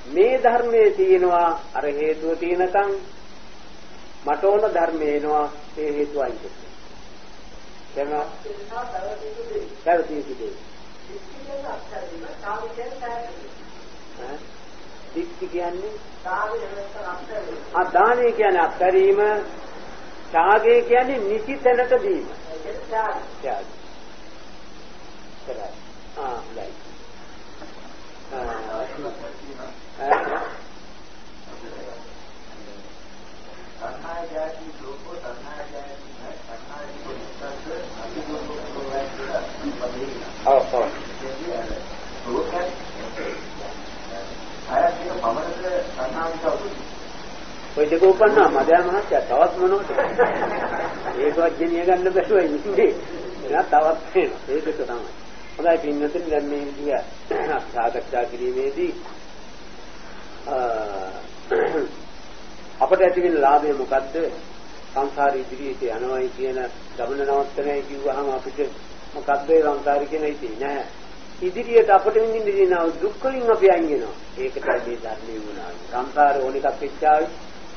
මේ ධර්මයේ තියෙනවා අර හේතුව තියෙනකන් මට ඕන ධර්මය එනවා ඒ හේතුව අයින් කරනවා. එනවා පැවතිය සිටේ. දික්ටි කියන්නේ දානය කියන්නේ අත්හැරීම. ත්‍යාගය කියන්නේ නිසි තැනට දීම. ත්‍යාගය. හොඳයි. ඔය දෙක උපන්නා මදයා මහත්තයා තවත් මොනවද? ඒකවත් ගෙනිය ගන්න බැරුව ඉන්නේ. එනවා තවත් වෙනවා. ඒ දෙක තමයි. හොඳයි පින්නතුනි දැන් මේ විදිය සාකච්ඡා කිරීමේදී අපට ඇති වෙන ලාභය මොකද්ද? සංසාර ඉදිරියට යනවායි කියන ගමන නවත්තනයි කිව්වහම අපිට මොකද්ද ඒ සංසාරේ කියන ඉතින් නෑ. ඉදිරියට අපට විඳින්න දෙන දුක් වලින් අපි අයින් වෙනවා. ඒකට මේ ධර්මයේ වුණා. සංසාරේ ඕන එකක් වෙච්චාවේ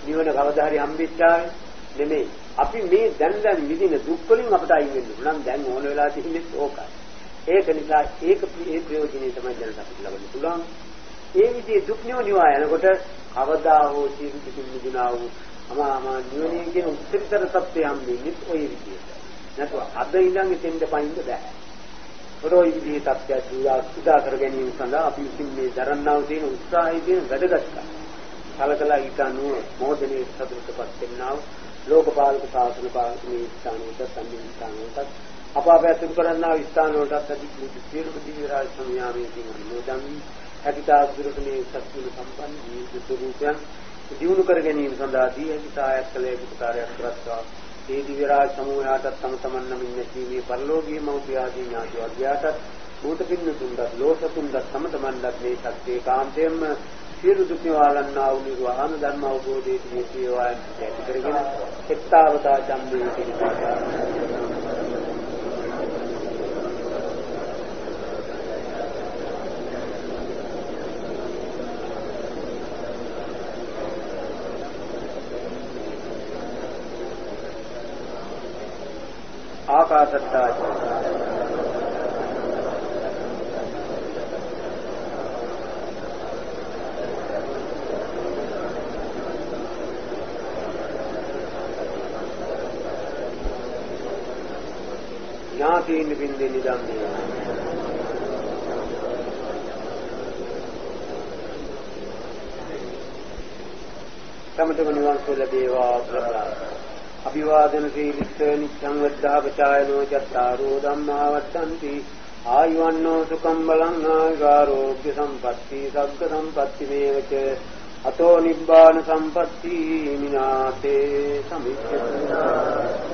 නිවන කවදා හරි හම්බෙච්චාවේ නෙමෙයි. අපි මේ දැන් විඳින දුක් වලින් අපට අයින් වෙන්න පුළුවන්. දැන් ඕන වෙලා තියෙන්නේ ඕකයි. ඒක නිසා ඒ ප්‍රයෝජනෙ තමයි දැනට අපිට ලබන්න පුළුවන්. ඒ විදිහේ දුක් නිවනවා යනකොට කවදා හෝ සියලු දුකින් මිදුණා වූ අමා නිවනේ කියන උත්තරීතර තත්ත්වය හම්බෙන්නේ ওই විදිහට. නැත්නම් අද ඉඳන් එතෙන්ද පයින්ද බෑ. ඔය විදිහේ තත්ත්වය සුදා කර ගැනීම සඳහා අපි විසින් මේ දරන්නා වූ තියෙන උත්සාහය කියන වැඩගත්කම. සලකලා ඊට අනුව මෝදනේ සතුටපත් වෙන්නා වූ ලෝකපාලක ශාසන පාලක මේ ස්ථානයට සම්මිස්ථානයට අපාපැතුම් කරන්නා වූ ස්ථාන වලටත් අධිකෘත සියලු දිව්‍ය රාජ සමයාමේදී මොදන් හැකිතාදුරට මේ සත්‍ය සම්පන්න ජීවිත ස්වරූපයන් දියුණු කර ගැනීම සඳහා දී හැකි සායයක් කළ යුතු කාර්යයක් කරත්වා ඒ දිව්‍ය රාජ සමූහයාටත් තම තමන් නමින් නැතිවී පරලෝකීය මෞපිය ආදී ඥාතිවර්ගයාටත් භූත පින්නතුන්ට ලෝකතුන්ට තම තමන්ට මේ ශක්තිය කාන්තයෙන්ම සියලු දුක් නිවාලන්නා වූ නිර්වාණ ධර්ම අවබෝධයේ තියෙවායන් ඇති කරගෙන එක්තාවතා චම්මේ පිළිපදා ආකාශත්තා ඥාතීන් බින්දේ නිදම්මේ සමතම නිවන් සුව ලැබේවා ප්‍රබලා අභිවාදන සීලිස්ස නිච්ඡං වද්ධාපචායනෝ චත්තාරෝ ධම්මා වත්තන්ති ආයුවන්නෝ සුඛං බලං ආයුරෝග්‍ය සම්පatti සග්ග සම්පatti මේවච අතෝ නිබ්බාන සම්පatti මිනාතේ සමිච්ඡති